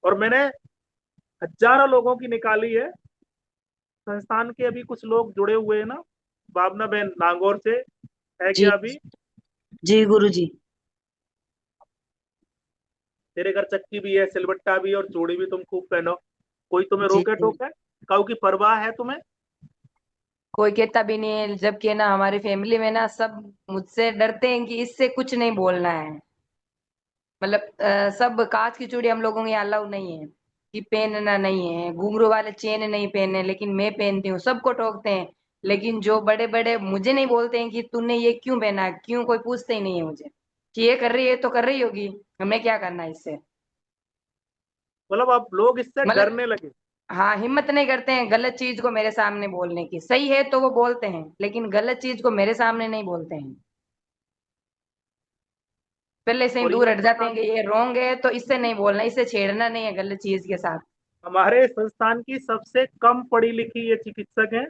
और मैंने हजारों लोगों की निकाली है। संस्थान के अभी कुछ लोग जुड़े हुए हैं ना, भावना बहन नागौर से है जी क्या अभी? जी गुरुजी। तेरे घर चक्की भी है, सिलबट्टा भी है, और चूड़ी भी तुम खूब पहनो। कोई तुम्हें जी रोके टोके? काऊ की परवाह है तुम्हें? कोई कहता भी नहीं है, जबकि ना हमारी फैमिली में ना सब मुझसे डरते हैं कि इससे कुछ नहीं बोलना है। मतलब सब कांच की चूड़ी हम लोगों के अलाउ नहीं है कि पहनना नहीं है, घुंघरू वाले चेन नहीं पहनने, लेकिन मैं पहनती हूँ। सबको टोकते हैं, लेकिन जो बड़े बड़े मुझे नहीं बोलते हैं कि तूने ये क्यों पहना, क्यों, कोई पूछते ही नहीं है मुझे कि ये कर रही है तो कर रही होगी, हमें क्या करना है इससे। मतलब अब लोग इससे मतलब डरने लगे। हाँ, हिम्मत नहीं करते हैं गलत चीज को मेरे सामने बोलने की। सही है तो वो बोलते हैं, लेकिन गलत चीज को मेरे सामने नहीं बोलते हैं। पहले से ही और दूर ये हट जाते हैं कि ये रॉन्ग है तो इससे नहीं बोलना, इससे छेड़ना नहीं है गलत चीज के साथ। हमारे संस्थान की सबसे कम पढ़ी लिखी ये चिकित्सक है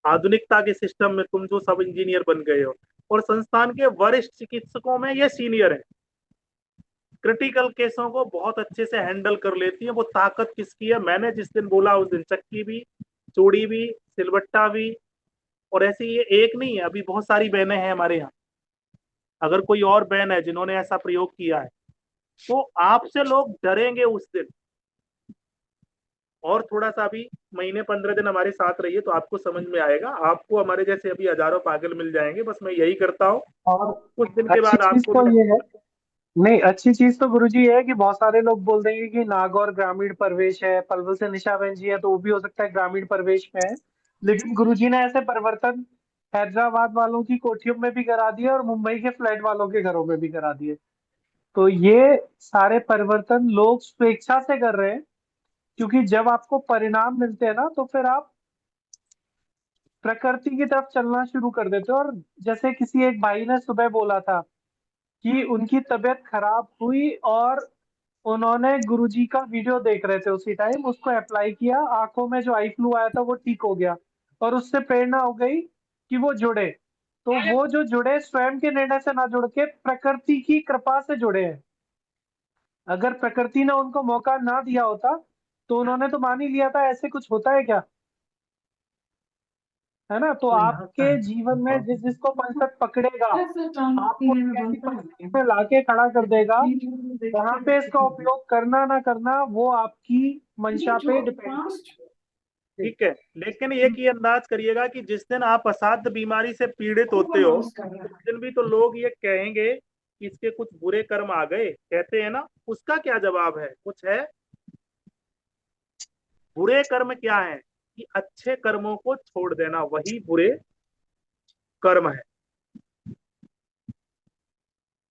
आधुनिकता के सिस्टम में। तुम जो सब इंजीनियर बन गए हो, और संस्थान के वरिष्ठ चिकित्सकों में ये सीनियर है। क्रिटिकल केसों को बहुत अच्छे से हैंडल कर लेती है। वो ताकत किसकी है? मैंने जिस दिन बोला उस दिन चक्की भी, चूड़ी भी, सिलबट्टा भी। और ऐसे ये एक नहीं है, अभी बहुत सारी बहनें हैं हमारे यहाँ। अगर कोई और बहन है जिन्होंने ऐसा प्रयोग किया है, तो आपसे लोग डरेंगे उस दिन। और थोड़ा सा अभी महीने 15 दिन हमारे साथ रहिए तो आपको समझ में आएगा। आपको हमारे जैसे अभी हजारों पागल मिल जाएंगे। बस मैं यही करता हूँ, और कुछ दिन के अच्छी बाद चीज आपको तो मैं। ये है, नहीं अच्छी चीज तो गुरुजी ये है कि बहुत सारे लोग बोल देंगे कि नागौर ग्रामीण प्रवेश है, पलवल से निशा बहन जी है तो वो भी हो सकता है ग्रामीण प्रवेश में है। लेकिन गुरुजी ने ऐसे परिवर्तन हैदराबाद वालों की कोठियों में भी करा दिए और मुंबई के फ्लैट वालों के घरों में भी करा दिए। तो ये सारे परिवर्तन लोग स्वेच्छा से कर रहे हैं, क्योंकि जब आपको परिणाम मिलते हैं ना तो फिर आप प्रकृति की तरफ चलना शुरू कर देते हो। और जैसे किसी एक भाई ने सुबह बोला था कि उनकी तबीयत खराब हुई और उन्होंने गुरुजी का वीडियो देख रहे थे उसी टाइम, उसको अप्लाई किया, आंखों में जो आई फ्लू आया था वो ठीक हो गया और उससे प्रेरणा हो गई कि वो जुड़े। तो वो जो जुड़े स्वयं के निर्णय से ना जुड़ के प्रकृति की कृपा से जुड़े हैं। अगर प्रकृति ने उनको मौका ना दिया होता तो उन्होंने तो मान ही लिया था ऐसे कुछ होता है क्या, है ना। तो आपके जीवन में जिस जिसको पंचतत्व पकड़ेगा आपको ऐसी परिस्थिति में लाके खड़ा कर देगा। कहाँ पे इसका उपयोग करना ना करना वो आपकी मंशा पे डिपेंड। ठीक है, लेकिन एक ही अंदाज करिएगा कि जिस दिन आप असाध्य बीमारी से पीड़ित होते हो उस दिन भी तो लोग ये कहेंगे कि इसके कुछ बुरे कर्म आ गए, कहते हैं ना। उसका क्या जवाब है? कुछ है? बुरे कर्म क्या है? कि अच्छे कर्मों को छोड़ देना, वही बुरे कर्म है।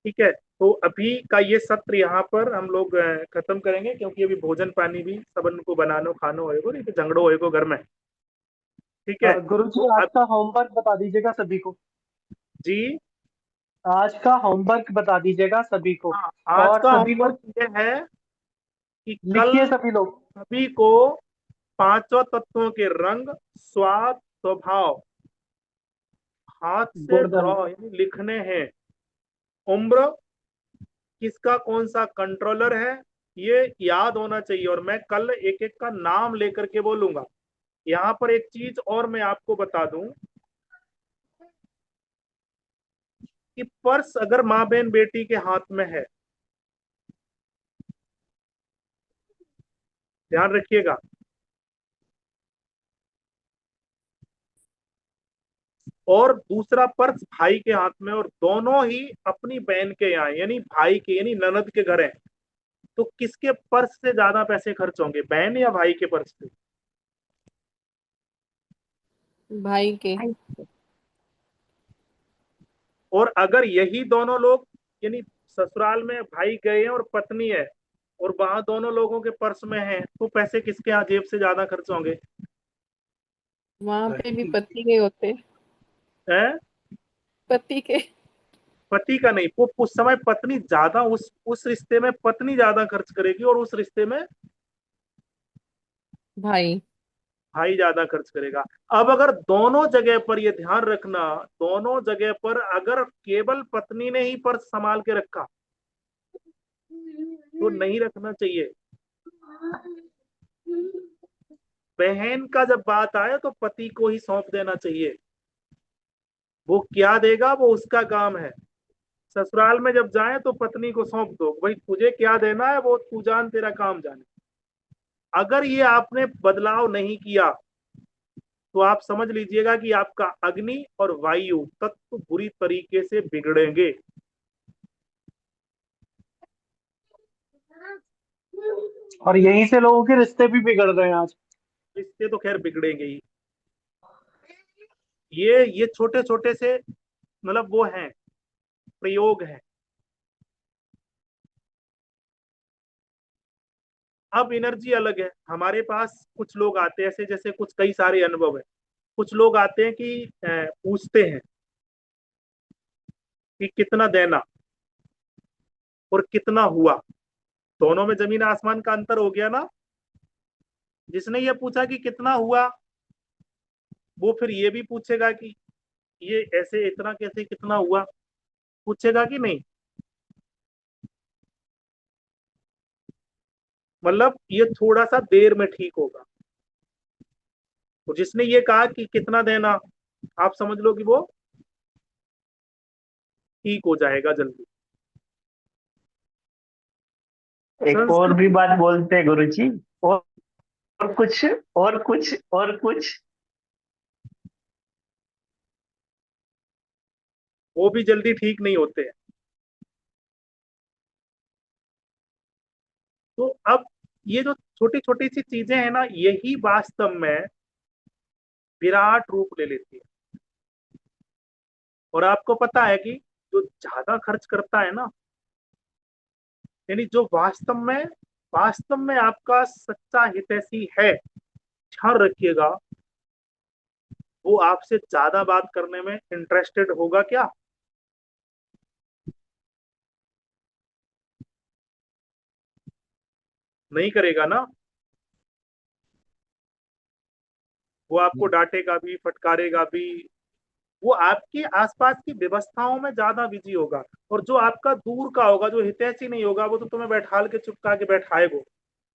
ठीक है, तो अभी का ये सत्र यहाँ पर हम लोग खत्म करेंगे, क्योंकि अभी भोजन पानी भी सबन को बनानो खानो होएगो, नहीं तो झगड़ो होएगो घर में। ठीक है, गुरुजी तो आज अब का होमवर्क बता दीजिएगा सभी को। जी, आज का होमवर्क बता दीजिएगा सभी को। हाँ, आज और का सभी होमवर्क लोग ये है कि कल लिखिए सभी लोग। सभी को पांचों तत्वों के रंग, स्वाद, स्वभाव हाथ से गुणधर्म। ड्रॉ यानी लिखने हैं। उम्र, किसका कौन सा कंट्रोलर है, ये याद होना चाहिए। और मैं कल एक एक का नाम लेकर के बोलूंगा। यहाँ पर एक चीज और मैं आपको बता दूं कि पर्स अगर माँ बहन बेटी के हाथ में है, ध्यान रखिएगा। और दूसरा पर्स भाई के हाथ में, और दोनों ही अपनी बहन के यहाँ यानी भाई के यानी ननद के घर है, तो किसके पर्स से ज्यादा पैसे खर्च होंगे, बहन या भाई के पर्स से? भाई के। और अगर यही दोनों लोग यानी ससुराल में भाई गए हैं और पत्नी है और वहां दोनों लोगों के पर्स में है, तो पैसे किसके यहाँ जेब से ज्यादा खर्च होंगे? वहां पे भी पति के होते। हैं? पति के। पति का नहीं, वो उस समय पत्नी ज्यादा, उस रिश्ते में पत्नी ज्यादा खर्च करेगी और उस रिश्ते में भाई। भाई ज्यादा खर्च करेगा। अब अगर दोनों जगह पर ये ध्यान रखना, दोनों जगह पर अगर केवल पत्नी ने ही पर्स संभाल के रखा तो नहीं रखना चाहिए। बहन का जब बात आए तो पति को ही सौंप देना चाहिए, वो क्या देगा वो उसका काम है। ससुराल में जब जाए तो पत्नी को सौंप दो, भाई तुझे क्या देना है वो तू जान, तेरा काम जाने। अगर ये आपने बदलाव नहीं किया तो आप समझ लीजिएगा कि आपका अग्नि और वायु तत्व बुरी तरीके से बिगड़ेंगे। और यहीं से लोगों के रिश्ते भी बिगड़ गए आज। रिश्ते तो खैर बिगड़ेंगे ही। ये छोटे छोटे से मतलब वो हैं, प्रयोग हैं। अब एनर्जी अलग है हमारे पास। कुछ लोग आते हैं ऐसे, जैसे कुछ कई सारे अनुभव है। कुछ लोग आते हैं कि पूछते हैं कि कितना देना और कितना हुआ, दोनों में जमीन आसमान का अंतर हो गया ना। जिसने ये पूछा कि कितना हुआ, वो फिर ये भी पूछेगा कि ये ऐसे इतना कैसे कितना हुआ, पूछेगा कि नहीं। मतलब ये थोड़ा सा देर में ठीक होगा। और जिसने ये कहा कि कितना देना, आप समझ लो कि वो ठीक हो जाएगा जल्दी। एक और भी बात बोलते हैं गुरुजी, और कुछ, और कुछ, और कुछ। वो भी जल्दी ठीक नहीं होते हैं। तो अब ये जो छोटी छोटी सी चीजें हैं ना, यही वास्तव में विराट रूप ले लेती है। और आपको पता है कि जो ज्यादा खर्च करता है ना, यानी जो वास्तव में आपका सच्चा हितैषी है, ध्यान रखिएगा, वो आपसे ज्यादा बात करने में इंटरेस्टेड होगा क्या? नहीं करेगा ना। वो आपको डांटेगा भी, फटकारेगा भी। वो आपके आसपास की व्यवस्थाओं में ज्यादा बिजी होगा। और जो आपका दूर का होगा, जो हितैषी नहीं होगा, वो तो तुम्हें बैठाल के चुपका के बैठाएगो।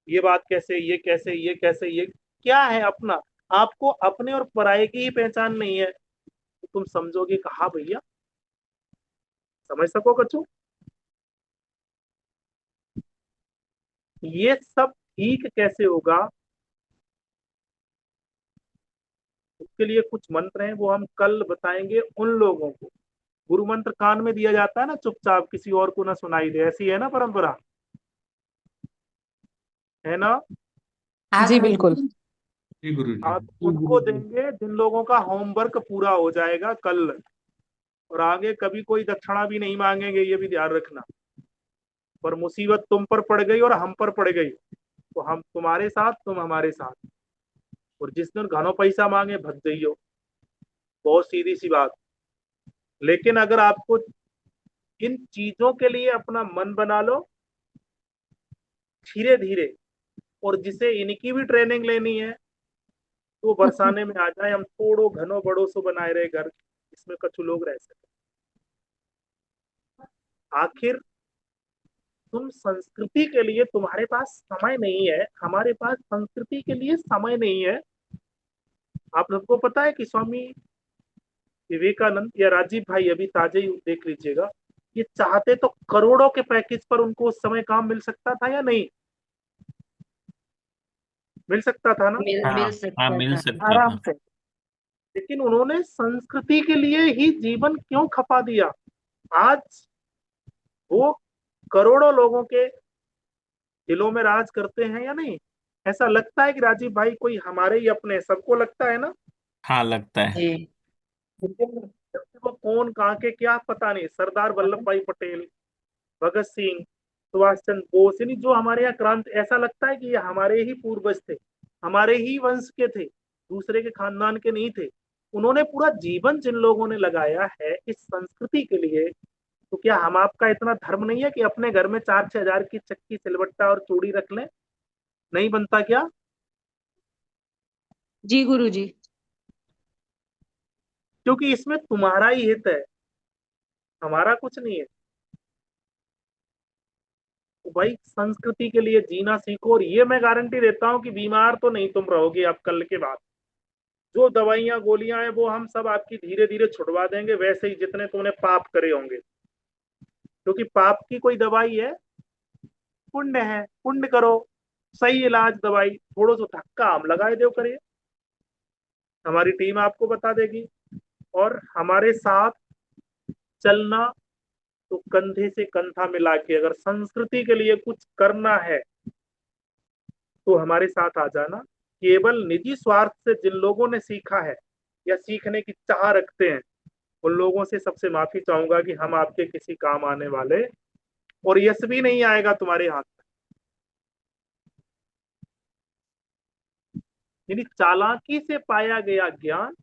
ये बात कैसे, ये कैसे, ये कैसे, ये क्या है अपना। आपको अपने और पराये की ही पहचान नहीं है तो तुम समझोगे कहा भैया, समझ सको कछु। ये सब ठीक कैसे होगा, उसके लिए कुछ मंत्र हैं, वो हम कल बताएंगे उन लोगों को। गुरु मंत्र कान में दिया जाता है ना चुपचाप, किसी और को ना सुनाई दे, ऐसी है ना परंपरा, है ना। जी बिल्कुल। जी गुरु जी। आप उनको देंगे जिन लोगों का होमवर्क पूरा हो जाएगा कल। और आगे कभी कोई दक्षिणा भी नहीं मांगेंगे, ये भी ध्यान रखना। पर मुसीबत तुम पर पड़ गई और हम पर पड़ गई तो हम तुम्हारे साथ, तुम हमारे साथ। और जिस दिन घनो पैसा मांगे भग जाइयो, बहुत सीधी सी बात। लेकिन अगर आपको इन चीजों के लिए अपना मन बना लो धीरे धीरे, और जिसे इनकी भी ट्रेनिंग लेनी है तो बरसाने में आ जाए, हम थोड़ो घनो बड़ो सो बनाए रहे घर, इसमें कछु लोग रह सके। आखिर तुम संस्कृति के लिए, तुम्हारे पास समय नहीं है, हमारे पास संस्कृति के लिए समय नहीं है। आप सबको पता है कि स्वामी विवेकानंद या राजीव भाई, अभी ताजे ही देख लीजिएगा, ये चाहते तो करोड़ों के पैकेज पर उनको उस समय काम मिल सकता था या नहीं मिल सकता था ना। हाँ हाँ, मिल सकता आराम था। से। लेकिन उन्होंने संस्कृति के लिए ही जीवन क्यों खपा दिया। आज वो करोड़ों लोगों के दिलों में राज करते हैं या नहीं। ऐसा लगता है कि राजीव भाई कोई हमारे ही अपने, सबको लगता है ना। हाँ लगता है। लेकिन वो कौन कहाँ के क्या पता नहीं। सरदार वल्लभ भाई पटेल, भगत सिंह, सुभाष चंद्र बोस, यानी जो हमारे यहाँ क्रांति, ऐसा लगता है कि ये हमारे ही पूर्वज थे, हमारे ही वंश के थे, दूसरे के खानदान के नहीं थे। उन्होंने पूरा जीवन जिन लोगों ने लगाया है इस संस्कृति के लिए, तो क्या हम आपका इतना धर्म नहीं है कि अपने घर में 4-6 हजार की चक्की सिलबट्टा और चूड़ी रख लें? नहीं बनता क्या? जी गुरुजी। क्योंकि इसमें तुम्हारा ही हित है, हमारा कुछ नहीं है। तो भाई संस्कृति के लिए जीना सीखो, और ये मैं गारंटी देता हूं कि बीमार तो नहीं तुम रहोगे अब कल के बाद। जो दवाइयां गोलियां हैं वो हम सब आपकी धीरे धीरे छुड़वा देंगे, वैसे ही जितने तुमने पाप करे होंगे। क्योंकि पाप की कोई दवाई है? पुण्य है। पुण्य करो, सही इलाज दवाई, थोड़ा सा धक्का हम लगाए दो करिए, हमारी टीम आपको बता देगी। और हमारे साथ चलना, तो कंधे से कंधा मिला के अगर संस्कृति के लिए कुछ करना है तो हमारे साथ आ जाना। केवल निजी स्वार्थ से जिन लोगों ने सीखा है या सीखने की चाह रखते हैं, उन लोगों से सबसे माफी चाहूंगा कि हम आपके किसी काम आने वाले, और यश भी नहीं आएगा तुम्हारे हाथ में। यानी चालाकी से पाया गया ज्ञान,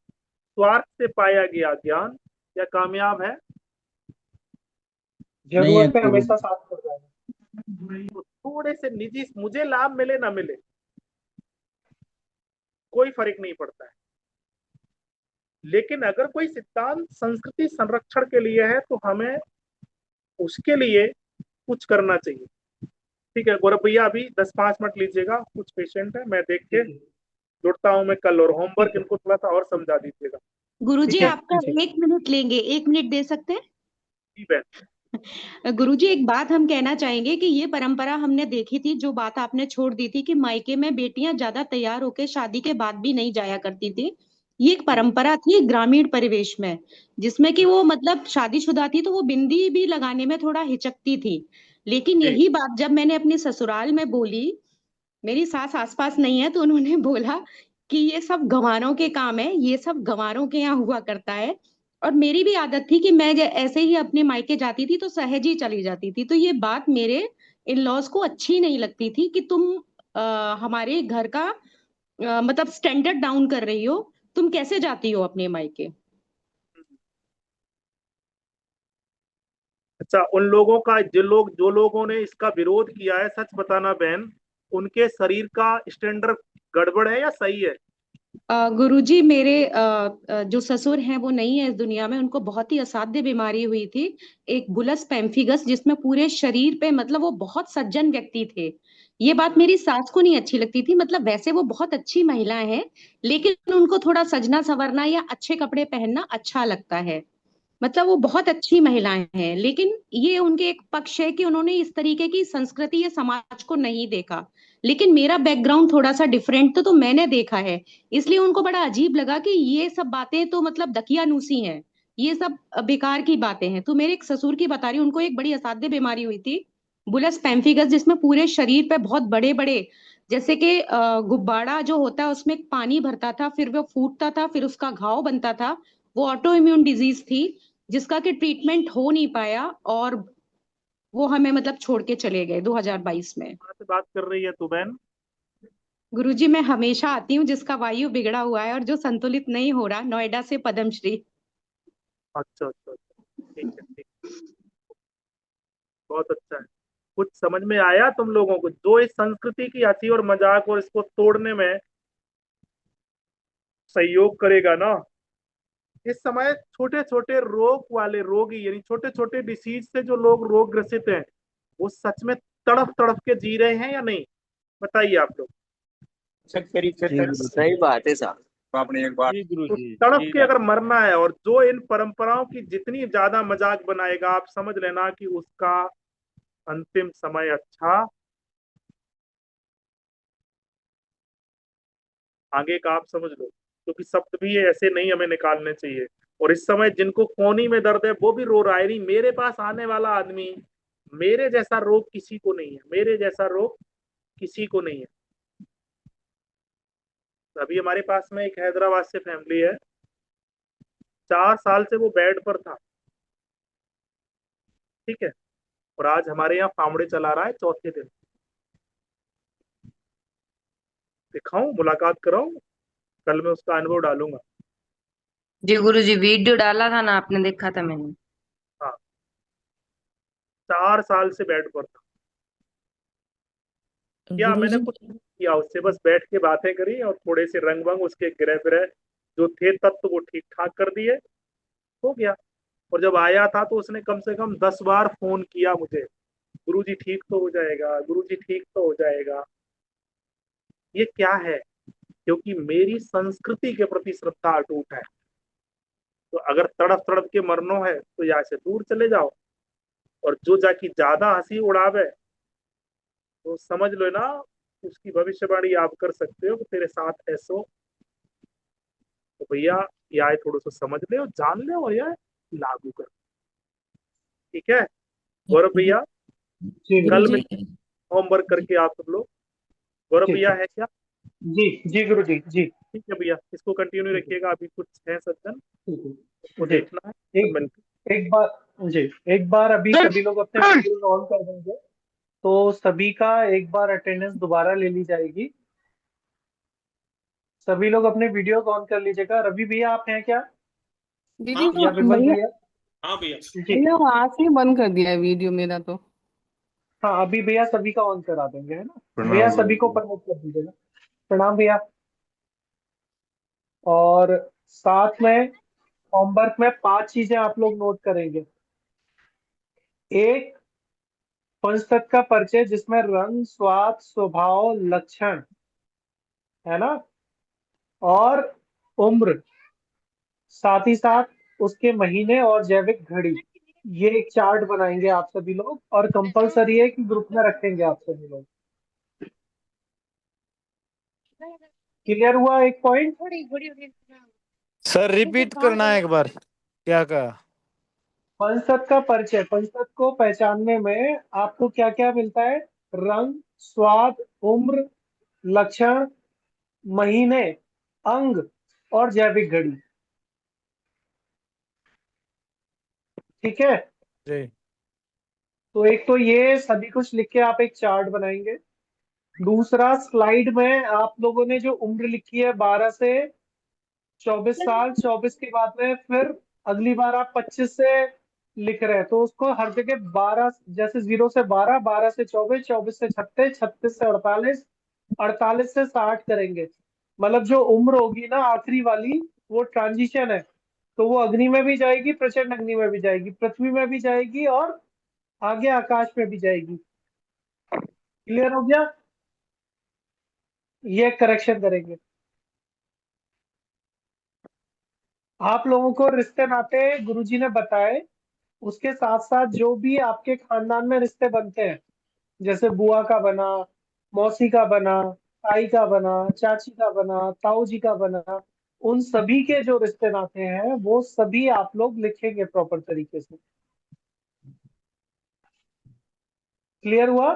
स्वार्थ से पाया गया ज्ञान, या कामयाब है? नहीं है जरूरत है गुरु। हमेशा साथ हो जाएगा। तो थोड़े से निजी, मुझे लाभ मिले ना मिले कोई फर्क नहीं पड़ता है, लेकिन अगर कोई सिद्धांत संस्कृति संरक्षण के लिए है तो हमें उसके लिए कुछ करना चाहिए। ठीक है गौरव भैया, अभी 10-5 मिनट लीजिएगा, कुछ पेशेंट है, मैं देख के जुड़ता हूँ मैं कल, और होमवर्क इनको थोड़ा सा और समझा दीजिएगा। गुरुजी ठीक है, आपका ठीक है। 1 मिनट लेंगे, 1 मिनट दे सकते हैं? जी बहन। गुरुजी एक बात हम कहना चाहेंगे कि ये परंपरा हमने देखी थी, जो बात आपने छोड़ दी थी कि मायके में बेटियां ज्यादा तैयार होकर शादी के बाद भी नहीं जाया करती थी। ये एक परंपरा थी ग्रामीण परिवेश में, जिसमें कि वो मतलब शादीशुदा थी तो वो बिंदी भी लगाने में थोड़ा हिचकती थी। लेकिन यही बात जब मैंने अपनी ससुराल में बोली, मेरी सास आसपास नहीं है, तो उन्होंने बोला कि ये सब गंवारों के काम है, ये सब गंवारों के यहाँ हुआ करता है। और मेरी भी आदत थी कि मैं ऐसे ही अपने मायके जाती थी तो सहज ही चली जाती थी। तो ये बात मेरे इन लॉज को अच्छी नहीं लगती थी कि तुम हमारे घर का मतलब स्टैंडर्ड डाउन कर रही हो, तुम कैसे जाती हो अपने मायके। अच्छा, उन लोगों का जो लोगों ने इसका विरोध किया है, सच बताना बहन, उनके शरीर का स्टैंडर्ड गड़बड़ है या सही है? गुरुजी मेरे जो ससुर हैं वो नहीं है इस दुनिया में, उनको बहुत ही असाध्य बीमारी हुई थी, एक बुलस पेम्फिगस, जिसमें पूरे शरीर पे मतलब वो बहुत सज्जन व्यक्ति थे। ये बात मेरी सास को नहीं अच्छी लगती थी। मतलब वैसे वो बहुत अच्छी महिला है, लेकिन उनको थोड़ा सजना संवरना या अच्छे कपड़े पहनना अच्छा लगता है। मतलब वो बहुत अच्छी महिलाएं हैं, लेकिन ये उनके एक पक्ष है कि उन्होंने इस तरीके की संस्कृति या समाज को नहीं देखा। लेकिन मेरा बैकग्राउंड थोड़ा सा डिफरेंट था, तो मैंने देखा है, इसलिए उनको बड़ा अजीब लगा कि ये सब बातें तो मतलब दकियानूसी हैं, ये सब बेकार की बातें हैं। तो मेरे एक ससुर की बता रही हूँ, उनको एक बड़ी असाध्य बीमारी हुई थी, बुलस पेम्फिगस, जिसमें पूरे शरीर पे बहुत बड़े बड़े, जैसे कि गुब्बारा जो होता है उसमें पानी भरता था, फिर वो फूटता था, फिर उसका घाव बनता था। वो ऑटो इम्यून डिजीज थी, जिसका कि ट्रीटमेंट हो नहीं पाया, और वो हमें मतलब छोड़ के चले गए 2022 में। कहाँ से बात कर रही है तू बहन? गुरुजी मैं हमेशा आती हूँ, जिसका वायु बिगड़ा हुआ है और जो संतुलित नहीं हो रहा, नोएडा से पद्मश्री। अच्छा अच्छा अच्छा, ठीक है ठीक, बहुत अच्छा है। कुछ समझ में आया तुम लोगों को? जो इस संस्कृति की हंसी और मजाक और इसको तोड़ने में सहयोग करेगा ना, इस समय छोटे छोटे रोग वाले रोगी, यानी छोटे छोटे डिसीज से जो लोग रोग ग्रसित हैं, वो सच में तड़फ तड़फ के जी रहे हैं या नहीं? बताइए आप लोग। सही बात है साहब, आपने एक बात। तो तड़प के अगर मरना है, और जो इन परंपराओं की जितनी ज्यादा मजाक बनाएगा, आप समझ लेना कि उसका अंतिम समय अच्छा आगे का आप समझ लो। क्योंकि शब्द भी ऐसे नहीं हमें निकालने चाहिए। और इस समय जिनको कोहनी में दर्द है वो भी रो रहा है, नहीं मेरे पास आने वाला आदमी, मेरे जैसा रोग किसी को नहीं है, मेरे जैसा रोग किसी को नहीं है। अभी हमारे पास में एक हैदराबाद से फैमिली है, 4 साल से वो बेड पर था, ठीक है, और आज हमारे यहाँ फावड़े चला रहा है चौथे दिन। दिखाऊं, मुलाकात कराऊं, कल मैं उसका अनुभव डालूंगा। जी गुरुजी, वीडियो डाला था ना आपने, देखा था मैंने। हाँ, 4 साल से बेड पर था। क्या मैंने गुरुजी कुछ नहीं किया उससे, बस बैठ के बातें करी और थोड़े से रंग वंग उसके ग्रह ग्रह जो थे तत्व वो ठीक ठाक कर दिए, हो गया। और जब आया था तो उसने कम से कम 10 बार फोन किया मुझे, गुरुजी ठीक तो हो जाएगा, गुरुजी ठीक तो हो जाएगा। ये क्या है? क्योंकि मेरी संस्कृति के प्रति श्रद्धा अटूट है। तो अगर तड़प तड़प के मरनो है तो यहाँ से दूर चले जाओ। और जो जाकी ज्यादा हंसी उड़ावे तो समझ लो ना, उसकी भविष्यवाणी आप कर सकते हो कि तेरे साथ ऐसो। तो भैया यह थोड़ा सा समझ ले और जान ले और यह लागू कर। ठीक है गौरव भैया, जी कल गुरुजी में होमवर्क करके आप सब लोग। गौरव ठीक भैया है। है क्या? जी जी गुरु जी जी। ठीक है भैया, इसको कंटिन्यू रखिएगा। अभी कुछ है सज्जन ठीक है उसको जी। देखना है। एक एक बार जी, एक बार अभी सभी लोग अपने वीडियोस ऑन कर देंगे तो सभी का एक बार अटेंडेंस दोबारा ले ली जाएगी। सभी लोग अपने वीडियोस ऑन कर लीजिएगा। रवि भैया आप हैं क्या, दीदी या विमल भैया, भैया? हाँ भैया। जी भैया वहां से ही बंद कर दिया है वीडियो मेरा तो। हाँ, अभी भैया सभी का ऑन करा देंगे, है ना। भैया प्रणाम सभी को गुरुजी। परमिट कर दीजिएगा। प्रणाम भैया। और साथ में होमवर्क में 5 चीजें आप लोग नोट करेंगे। एक, पंचतत्व का परिचय जिसमें रंग, स्वाद, स्वभाव, लक्षण, है ना, और उम्र, साथ ही साथ उसके महीने और जैविक घड़ी। ये एक चार्ट बनाएंगे आप सभी लोग और कंपलसरी है कि ग्रुप में रखेंगे आप सभी लोग। क्लियर हुआ एक पॉइंट? सर रिपीट करना है एक बार, क्या कहा? पंचतत्व का परिचय, पंचतत्व को पहचानने में आपको क्या क्या मिलता है? रंग, स्वाद, उम्र, लक्षण, महीने, अंग और जैविक घड़ी। ठीक है, जी तो एक तो ये सभी कुछ लिख के आप एक चार्ट बनाएंगे। दूसरा, स्लाइड में आप लोगों ने जो उम्र लिखी है 12 से 24 साल, 24 के बाद में फिर अगली बार आप 25 से लिख रहे हैं तो उसको हर जगह 12, जैसे 0 से 12, 12 से 24, 24 से 36, 36 से 48, 48 से 60 करेंगे। मतलब जो उम्र होगी ना आखिरी वाली, वो ट्रांजिशन है, तो वो अग्नि में भी जाएगी, प्रचंड अग्नि में भी जाएगी, पृथ्वी में भी जाएगी और आगे आकाश में भी जाएगी। क्लियर हो गया? ये करेक्शन करेंगे। आप लोगों को रिश्ते नाते गुरुजी ने बताए, उसके साथ साथ जो भी आपके खानदान में रिश्ते बनते हैं, जैसे बुआ का बना, मौसी का बना, ताई का बना, चाची का बना, ताऊ जी का बना, उन सभी के जो रिश्ते नाते हैं वो सभी आप लोग लिखेंगे प्रॉपर तरीके से। क्लियर हुआ?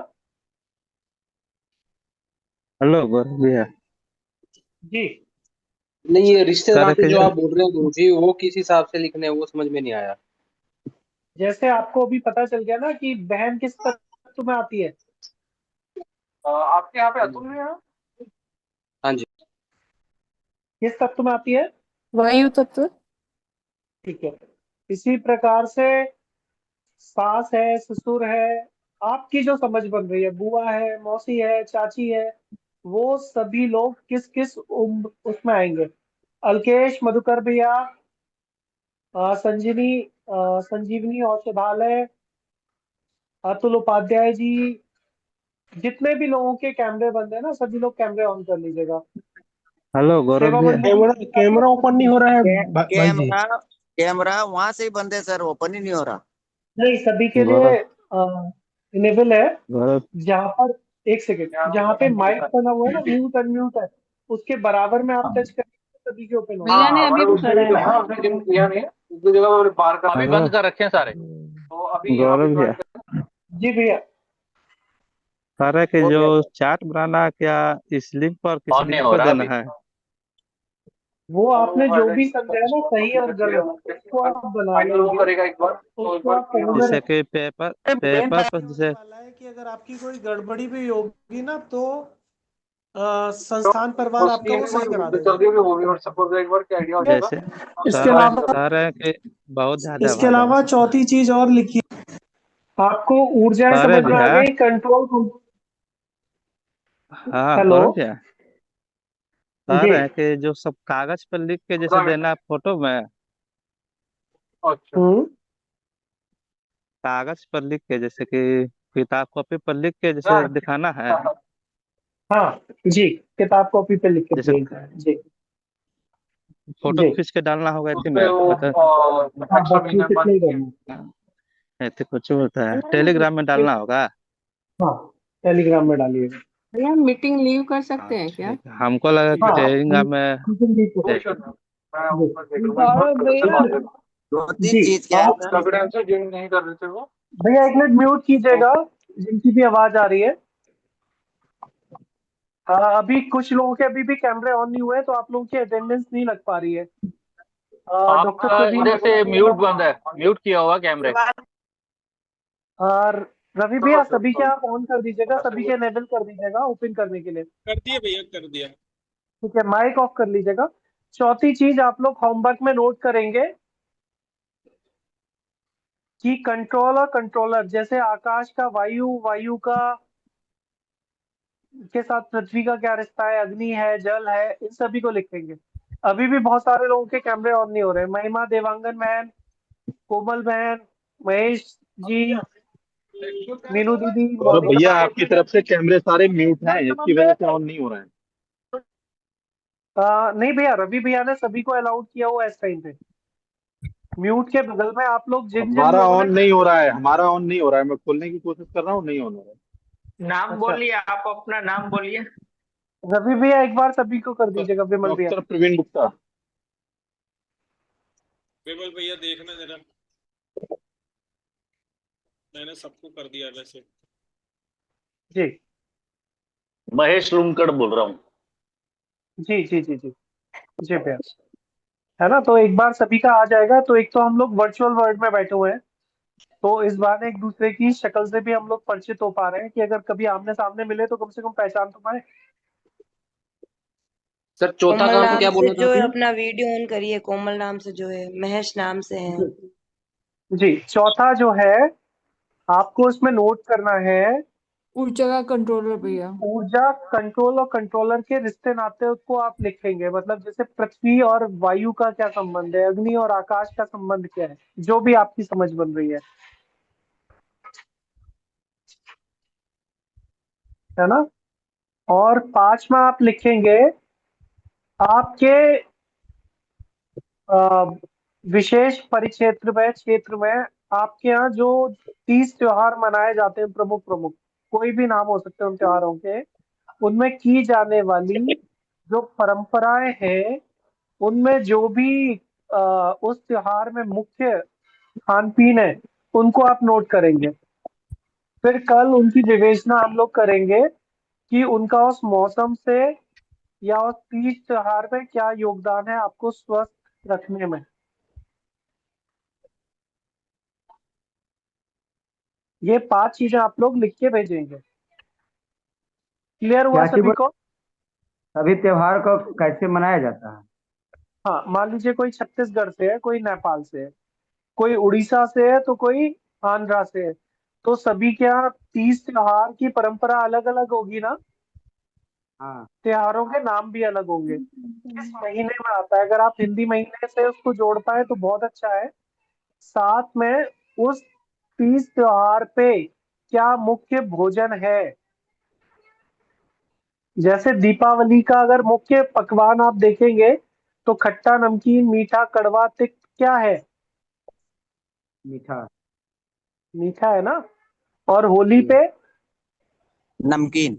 हेलो गौरव भैया। जी नहीं, ये रिश्ते सारे नाते जो जो आप बोल रहे हैं गुरुजी, वो किस हिसाब से लिखने हैं वो समझ में नहीं आया। जैसे आपको अभी पता चल गया ना कि बहन किस तत्व में आती है। आपके यहाँ पे अतुल में यहाँ हाँ जी। किस तत्व में आती है? वायु तत्व। ठीक है, इसी प्रकार से सास है, ससुर है, आपकी जो समझ बन रही है, बुआ है, मौसी है, चाची है, वो सभी लोग किस किस उम्र उसमें आएंगे। अल्केश, मधुकर भैया, संजीवनी औषधालय, अतुल उपाध्याय जी, जितने भी लोगों के कैमरे बंद है ना, सभी लोग कैमरे ऑन कर लीजिएगा। हेलो गौरव सेवा भैया। मंडल कैमरा ओपन नहीं हो रहा है भाई जी। कैमरा कैमरा वहां से ही बंद है सर, ओपन ही नहीं हो रहा। नहीं, सभी के लिए गौरव इनेबल है। गौरव जहाँ पर, एक सेकेंड, जहाँ पे माइक बना हुआ है ना, म्यूट अनम्यूट है, उसके बराबर में आप टच करेंगे तो सभी के ओपन होगा। भैया ने अभी तो करा है। उसने जिम किया नहीं है, उसकी जगह उन्होंने बाहर का अभी हेलो बंद कर रखे हैं सारे, तो अभी यहाँ पे गौरव भैया, ज्वाइन कर। जी भैया। सारा के हो जो गया सर। चार्ट बनाना, क्या इस लिंक पर किस ऑन नहीं लिंक हो पर रहा देना अभी। है? वो आपने जो भी समझा है ना सही और गलत, उसको आप बना लेंगे, करेगा एक बार तो एक उसको बार आप कहीं में जैसे रखें। कि पेपर मेन पेपर टाइम पर ये होने जैसे वाला है कि अगर आपकी कोई गड़बड़ी भी होगी ना तो संस्थान परिवार आपका वो सही करा देगा। जैसे इसके सर अलावा कह रहे हैं कि बहुत ज्यादा इसके आवाज आ अलावा रहा चौथी चीज और लिखी, आपको ऊर्जाएं है। अरे समझ में आ भैया, गई, कंट्रोल। हाँ हेलो गौरव भैया, कह जी। रहे हैं कि जो सब कागज पर लिख के जैसे देना है फोटो में, हम्म। कागज पर लिख के जैसे कि किताब कॉपी पर लिख के जैसे दिखाना है, हाँ जी, किताब कॉपी पे लिख के जैसे भेजना है जी। फोटो जी खींच के डालना होगा इसी में मतलब। हाँ, बस ये कितना ही करना है। ऐसे कुछ होता है, टेलीग्राम में डालना होगा। हाँ, टेलीग्राम में डालिएगा। भैया मीटिंग लीव कर सकते हाँ हैं क्या? ठीक है, हमको लगा कि हाँ, टेलीग्राम में गौरव भैया, दो तीन जी चीज क्या है आप सर? भैया एक मिनट म्यूट कीजिएगा, जिनकी भी आवाज आ रही है। अभी कुछ लोगों के अभी भी कैमरे ऑन नहीं हुए, तो आप लोगों की अटेंडेंस नहीं लग पा रही है। डॉक्टर आपका प्रवीण इधर से म्यूट बंद है, म्यूट किया हुआ कैमरे। और रवि भैया सभी के आप ऑन कर दीजिएगा, सभी के एनेबल कर दीजिएगा ओपन करने के लिए। कर दिया भैया, कर दिया। ठीक है, माइक ऑफ कर लीजिएगा। चौथी चीज आप लोग होमवर्क में नोट करेंगे कि कंट्रोल और कंट्रोलर, जैसे आकाश का वायु, वायु का के साथ पृथ्वी का क्या रिश्ता है, अग्नि है, जल है, इन सभी को लिखेंगे। अभी भी बहुत सारे लोगों के कैमरे ऑन नहीं हो रहे। महिमा, देवांगन बहन, कोमल बहन, महेश जी, मीनू दीदी, और मोनिका। भैया आपकी तरफ से कैमरे सारे म्यूट हैं, इसकी वजह से ऑन नहीं हो रहे हैं। नहीं भैया, रवि भैया ने सभी को अलाउड किया हुआ है इस टाइम पे। म्यूट के बगल में आप लोग जिन जिन हमारा लोगों ऑन ने, नहीं हो रहा है, हमारा ऑन नहीं हो रहा है, मैं खोलने की कोशिश कर रहा हूँ, नहीं हो रहा है। नाम अच्छा बोलिए, आप अपना नाम बोलिए। रवि भैया एक बार सभी को कर दीजिएगा, विमल भैया। डॉक्टर प्रवीण गुप्ता। विमल भैया देखना जरा, मैंने सबको कर दिया वैसे। जी महेश लुमकड़ बोल रहा हूँ। जी जी जी जी जी भैया, है ना। तो एक बार सभी का आ जाएगा, तो एक तो हम लोग वर्चुअल वर्ल्ड में बैठे हुए हैं, तो इस बार एक दूसरे की शक्ल से भी हम लोग परिचित हो पा रहे हैं कि अगर कभी आमने सामने मिले तो कम से कम पहचान तो पाए। सर चौथा कोमल काम नाम क्या से बोला था जो है आपने? अपना वीडियो ऑन करिए, कोमल नाम से जो है, महेश नाम से है। जी चौथा जो है आपको इसमें नोट करना है, ऊर्जा का कंट्रोलर भैया। ऊर्जा, कंट्रोल और कंट्रोलर के रिश्ते नाते को आप लिखेंगे। मतलब जैसे पृथ्वी और वायु का क्या संबंध है, अग्नि और आकाश का संबंध क्या है, जो भी आपकी समझ बन रही है ना। और पांचवा आप लिखेंगे आपके विशेष परिक्षेत्र में, क्षेत्र में आपके यहाँ जो 30 त्योहार मनाए जाते हैं, प्रमुख प्रमुख, कोई भी नाम हो सकते हैं उन त्योहारों के, उनमें की जाने वाली जो परंपराएं हैं, उनमें जो भी उस त्योहार में मुख्य खान पीन है, उनको आप नोट करेंगे। फिर कल उनकी विवेचना हम लोग करेंगे कि उनका उस मौसम से या उस तीज त्योहार में क्या योगदान है आपको स्वस्थ रखने में। ये 5 चीजें आप लोग लिख के भेजेंगे। क्लियर हुआ क्या सभी को? सभी त्योहार को कैसे मनाया जाता है? हाँ, मान लीजिए कोई छत्तीसगढ़ से है, कोई नेपाल से है, कोई उड़ीसा से है, तो कोई आंध्रा से है, तो सभी के यहाँ 30 त्योहार की परंपरा अलग अलग होगी ना, हाँ। त्योहारों के नाम भी अलग होंगे। किस महीने में आता है, अगर आप हिंदी महीने से उसको जोड़ पाए तो बहुत अच्छा है। साथ में उस 30 त्योहार पे क्या मुख्य भोजन है, जैसे दीपावली का अगर मुख्य पकवान आप देखेंगे तो खट्टा, नमकीन, मीठा, कड़वा, तिक्त क्या है? मीठा। मीठा है ना। और होली पे नमकीन।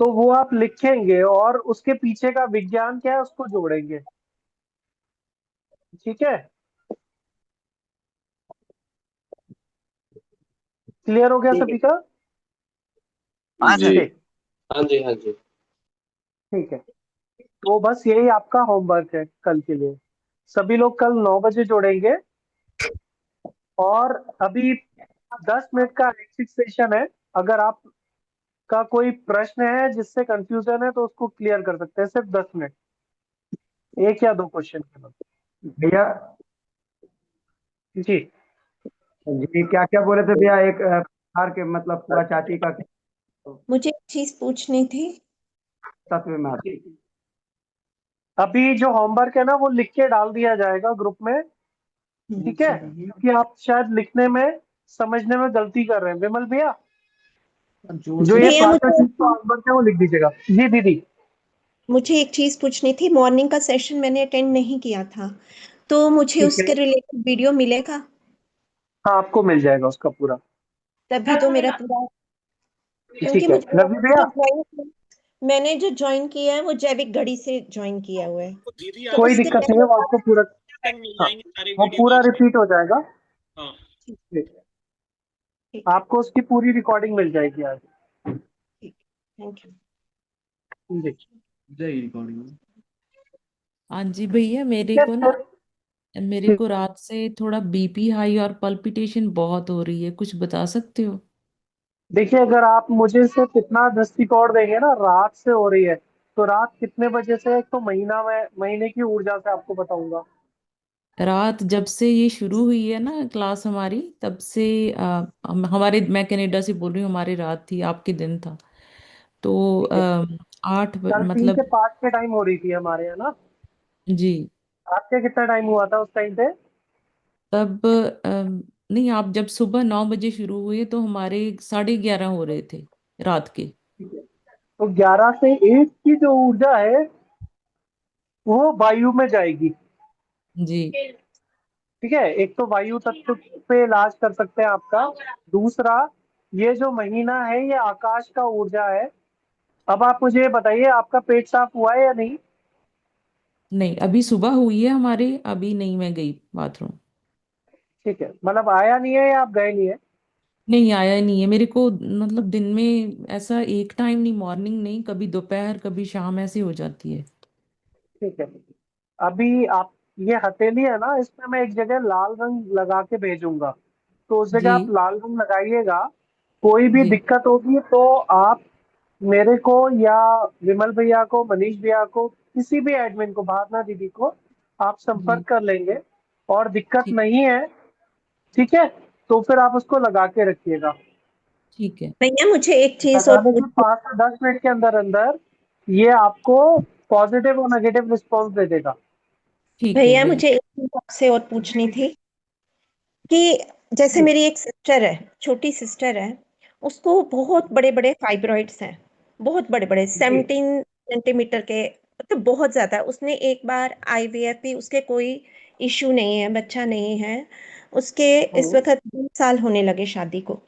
तो वो आप लिखेंगे और उसके पीछे का विज्ञान क्या है उसको जोड़ेंगे। ठीक है, क्लियर हो गया सभी का? हाँ जी। सर। ठीक, हाँ जी, हाँ जी। ठीक है। तो बस यही आपका होमवर्क है कल के लिए। सभी लोग कल 9 बजे जोड़ेंगे, और अभी 10 मिनट का ऐच्छिक सेशन है। अगर आप का कोई प्रश्न है जिससे कंफ्यूजन है तो उसको क्लियर कर सकते हैं सिर्फ 10 मिनट, 1 या 2 क्वेश्चन के बाद। भैया जी जी क्या क्या बोले थे भैया? एक प्रहार के मतलब पूरा चाटी का मुझे एक चीज पूछनी थी। तत्व में आता है। अभी जो होमवर्क है ना वो लिख के डाल दिया जाएगा ग्रुप में, ठीक है, क्योंकि आप शायद लिखने में समझने में गलती कर रहे हैं। विमल भैया जो ये भैया पांचों मुझे चीज का होमवर्क है वो लिख दीजिएगा। जी दीदी। मुझे एक चीज पूछनी थी। मॉर्निंग का सेशन मैंने अटेंड नहीं किया था, तो मुझे ठीक उसके है, रिलेटेड वीडियो मिलेगा? हाँ आपको मिल जाएगा उसका पूरा। तभी तो मेरा पूरा, क्योंकि ठीक है मुझे रवि भैया, मैंने जो ज्वाइन किया है वो जैविक घड़ी से ज्वाइन किया हुआ है, तो कोई उसके दिक्कत नहीं है, वो आपको पूरा, हाँ, वो पूरा रिपीट हो जाएगा। ठीक है, आपको उसकी पूरी रिकॉर्डिंग मिल जाएगी आज। Thank you. जी हाँ जी भैया, मेरे को रात से थोड़ा बीपी हाई और पल्पिटेशन बहुत हो रही है, कुछ बता सकते हो? देखिए, अगर आप मुझे सिर्फ इतना दृष्टिकोण देंगे ना, रात से हो रही है तो रात कितने बजे से, एक तो महीने की ऊर्जा से आपको बताऊंगा। रात जब से ये शुरू हुई है ना क्लास हमारी, तब से मैं कनाडा से बोल रही हूँ, हमारी रात थी, आपके दिन था। तो ठीक है, कल 3 से मतलब 5 के टाइम हो रही थी हमारे यहाँ ना। जी। आपका कितना टाइम हुआ था उस टाइम पे? तब नहीं, आप जब सुबह 9 बजे शुरू हुए तो हमारे 11:30 हो रहे थे रात के। तो 11 से 1 की जो ऊर्जा है वो वायु में जाएगी। जी ठीक है, एक तो वायु तत्व पे इलाज कर सकते हैं आपका, दूसरा ये जो महीना है ये आकाश का ऊर्जा है। अब आप मुझे ये बताइए, आपका पेट साफ हुआ है या नहीं? नहीं, अभी सुबह हुई है हमारे, अभी नहीं, मैं गई बाथरूम। ठीक है, मतलब आया नहीं है या आप गए नहीं है? नहीं, आया नहीं है मेरे को, मतलब दिन में ऐसा एक टाइम नहीं, मॉर्निंग नहीं, कभी दोपहर कभी शाम ऐसे हो जाती है। ठीक है, अभी आप ये हथेली है ना, इसमें मैं एक जगह लाल रंग लगा के भेजूंगा, तो उस जगह जी आप लाल रंग लगाइएगा। कोई भी जी दिक्कत होगी तो आप मेरे को या विमल भैया को, मनीष भैया को, किसी भी एडमिन को, भावना दीदी को आप जी संपर्क कर लेंगे। और दिक्कत ठीक नहीं है, ठीक है, तो फिर आप उसको लगा के रखिएगा। ठीक है। भैया मुझे एक चीज और लगाने के 5 से 10 मिनट के अंदर अंदर ये आपको पॉजिटिव और नेगेटिव रिस्पॉन्स दे देगा। ठीक है भैया भैया। मुझे एक चीज आपसे और पूछनी थी कि जैसे जी मेरी एक सिस्टर है, छोटी सिस्टर है, उसको बहुत बड़े बड़े फाइब्रॉइड्स हैं, बहुत बड़े बड़े, जी 17 सेंटीमीटर के, मतलब बहुत ज्यादा। उसने एक बार आईवीएफ भी, उसके कोई इश्यू नहीं है, बच्चा नहीं है उसके। इस वक्त 20 साल होने लगे शादी को,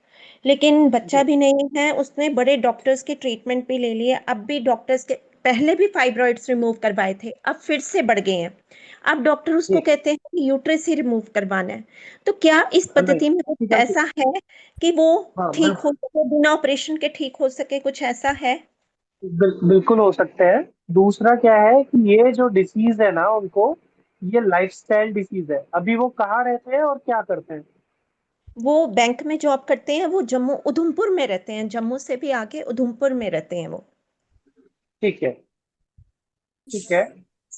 लेकिन बच्चा भी नहीं है। उसने बड़े डॉक्टर्स के ट्रीटमेंट भी ले लिए, अब भी डॉक्टर्स के, पहले भी फाइब्रॉइड्स रिमूव करवाए थे, अब फिर से बढ़ गए हैं। अब डॉक्टर उसको जी कहते हैं कि यूट्रस ही रिमूव करवाना है। तो क्या इस नहीं, पद्धति में कुछ ठीक है, ऐसा है कि वो हाँ ठीक हो सके, बिना ऑपरेशन के ठीक हो सके, कुछ ऐसा है? बिल्कुल हो सकते हैं। दूसरा क्या है कि ये जो डिसीज है ना उनको, ये लाइफस्टाइल डिसीज है। अभी वो कहाँ रहते हैं और क्या करते हैं? वो बैंक में जॉब करते हैं, वो जम्मू उधमपुर में रहते हैं, जम्मू से भी आगे उधमपुर में रहते हैं वो। ठीक है, ठीक है,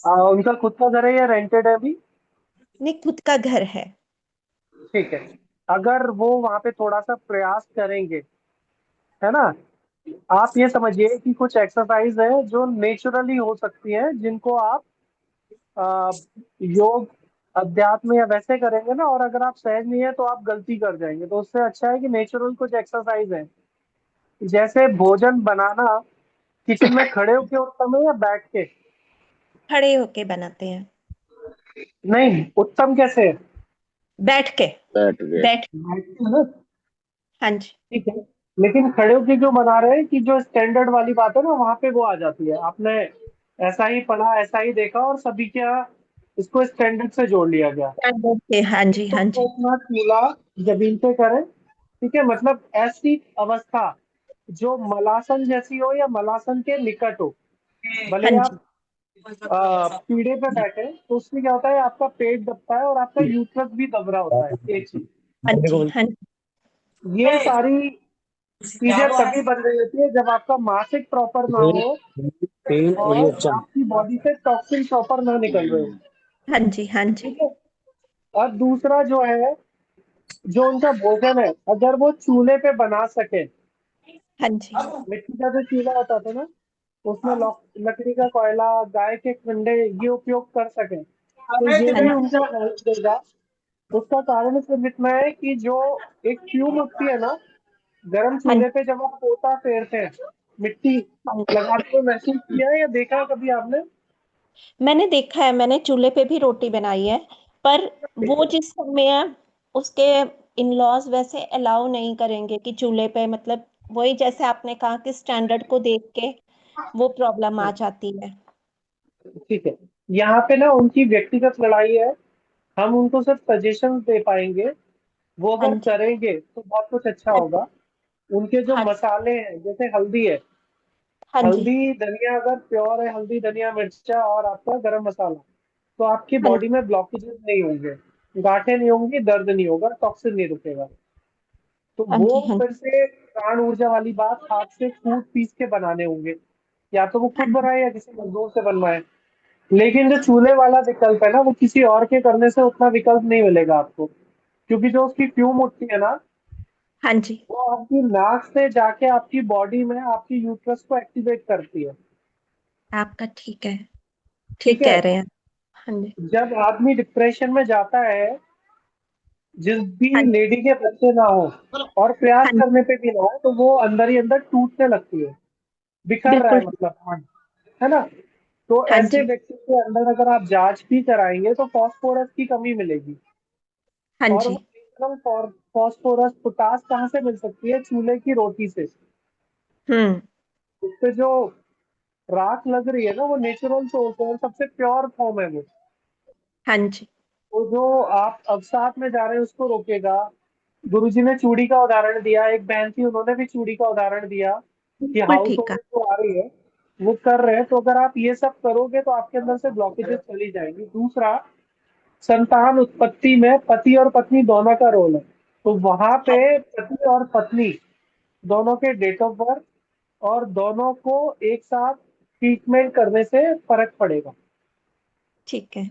उनका खुद का घर है या रेंटेड है अभी? नहीं, खुद का घर है। ठीक है, अगर वो वहां पे थोड़ा सा प्रयास करेंगे, है ना, आप ये समझिए कि कुछ एक्सरसाइज है जो नेचुरली हो सकती है, जिनको आप अ, योग अध्यात्म या वैसे करेंगे ना, और अगर आप सहज नहीं है तो आप गलती कर जाएंगे। तो उससे अच्छा है कि नेचुरल कुछ एक्सरसाइज है, जैसे भोजन बनाना किचन में खड़े होके उत्तम है या बैठ के? खड़े होके बनाते हैं। नहीं, उत्तम कैसे है? बैठ के। बैठ गए। बैठ। बैठ के है ना? हाँ जी। ठीक है, लेकिन खड़े होके जो बना रहे हैं, कि जो स्टैंडर्ड वाली बात है ना, वहां पे वो आ जाती है। आपने ऐसा ही पढ़ा, ऐसा ही देखा, और सभी क्या इसको स्टैंडर्ड से जोड़ लिया गया। हाँ जी, हाँ तो जी। अपना चूल्हा जमीन पे करें, ठीक है, मतलब ऐसी अवस्था जो मलासन जैसी हो या मलासन के निकट हो। भले हाँ ही जी। आप पीढ़े पे बैठे, तो उसमें क्या होता है, आपका पेट दबता है और आपका यूट्रस भी दब रहा होता है, एक चीज। हाँ जी, हाँ जी। ये सारी चीजें तभी बन रही होती है जब आपका मासिक प्रॉपर ना हो पेन और ये और आपकी बॉडी से टॉक्सिन प्रॉपर ना निकल रहे हो। हाँ जी, हाँ जी, ठीक है। और दूसरा जो है, जो उनका भोजन है, अगर वो चूल्हे पे बना सके, हाँ जी, मिट्टी का जो चूल्हा होता था ना, उसमें लकड़ी का कोयला, गाय के कंडे, ये उपयोग कर सके, तो ये हाँ भी जी, उनको हेल्प देगा। उसका कारण सिर्फ इतना है कि जो एक फ्यूम उठती है ना, गर्म हाँ चूल्हे पे जब आप पोता फेरते हैं, मिट्टी हाँ। लगाते हुए महसूस किया है या देखा है कभी आपने? मैंने देखा है, मैंने चूल्हे पे भी रोटी बनाई है, पर वो जिस समय उसके इन लॉज वैसे अलाउ नहीं करेंगे कि चूल्हे पे, मतलब वही जैसे आपने कहा कि स्टैंडर्ड को देख के वो प्रॉब्लम आ जाती है। ठीक है, यहाँ पे ना उनकी व्यक्तिगत लड़ाई है, हम उनको सिर्फ सजेशन दे पाएंगे। वो हाँ अगर जी, करेंगे तो बहुत कुछ अच्छा हाँ होगा। उनके जो हाँ मसाले हैं, जैसे हल्दी है, हाँ जी, हल्दी धनिया अगर प्योर है, हल्दी धनिया मिर्चा और आपका गरम मसाला, तो आपकी हाँ बॉडी में ब्लॉकेजेस नहीं होंगे, गांठें नहीं होंगी, दर्द नहीं होगा, टॉक्सिन नहीं रुकेगा। तो हाँ वो जी, हाँ फिर से प्राण ऊर्जा वाली बात, हाथ से कूट पीस के बनाने होंगे, या तो वो खुद जी, बनाए या किसी मजदूर से बनवाए। लेकिन जो चूल्हे वाला विकल्प है ना, वो किसी और के करने से उतना विकल्प नहीं मिलेगा आपको, क्योंकि जो उसकी फ्यूम उठती है ना, हाँ जी, वो आपकी नाक से जाके आपकी बॉडी में आपकी यूट्रस को एक्टिवेट करती है। आपका ठीक है, ठीक ठीक है। कह रहे हैं। हाँ जी, जब आदमी डिप्रेशन में जाता है, जिस भी हाँ लेडी के बच्चे ना हो और प्रयास हाँ जी, करने पे भी ना हो, तो वो अंदर ही अंदर टूटने लगती है, बिखर रहा बिल्कुल है ठीक, मतलब मन, है ना। तो हाँ ऐसे जी, व्यक्ति के अंदर अगर आप जांच भी कराएंगे तो फास्फोरस की कमी मिलेगी। हाँ और वो जी, नेचुरल फास्फोरस, पोटास कहाँ से मिल सकती है? चूल्हे की रोटी से। हम्म, उससे जो राख लग रही है ना, वो नेचुरल सोर्स है और सबसे प्योर फॉर्म है वो। हाँ जी, तो जो आप अवसाद में जा रहे हैं उसको रोकेगा। गुरुजी ने चूड़ी का उदाहरण दिया, एक बहन थी, उन्होंने भी चूड़ी का उदाहरण दिया कि बिल्कुल हाउस ठीक है। होल्ड जो आ रही है वो कर रहे हैं। तो अगर आप ये सब करोगे तो आपके अंदर से ब्लॉकेजेस चली जाएंगी। दूसरा, संतान उत्पत्ति में पति और पत्नी दोनों का रोल है। तो वहां हाँ, पे पति और पत्नी दोनों के डेट ऑफ बर्थ और दोनों को एक साथ ट्रीटमेंट करने से फर्क पड़ेगा। ठीक है।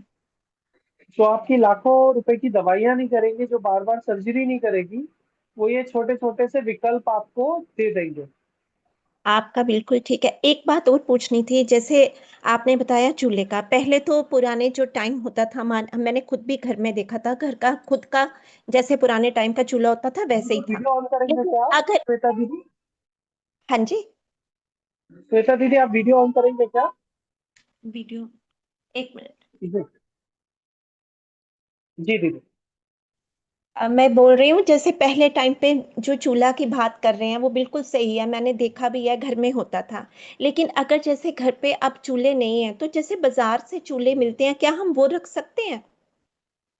जो आपकी लाखों रुपए की दवाइयां नहीं करेंगी, जो बार बार सर्जरी नहीं करेगी, वो ये छोटे छोटे से विकल्प आपको दे देंगे। आपका बिल्कुल ठीक है। एक बात और पूछनी थी, जैसे आपने बताया चूल्हे का, पहले तो पुराने जो टाइम होता था, मैंने खुद भी घर में देखा था, घर का खुद का जैसे पुराने टाइम का चूल्हा होता था वैसे ही था। वीडियो ऑन करेंगे लेकिन क्या आप, अगर, श्वेता दीदी? हाँ जी, श्वेता दीदी, आप वीडियो ऑन करेंगे क्या? वीडियो, एक मिनट। जी जी दीदी। मैं बोल रही हूँ जैसे पहले टाइम पे जो चूल्हा की बात कर रहे हैं वो बिल्कुल सही है, मैंने देखा भी है, घर में होता था। लेकिन अगर जैसे घर पे अब चूल्हे नहीं है, तो जैसे बाजार से चूल्हे मिलते हैं, क्या हम वो रख सकते हैं?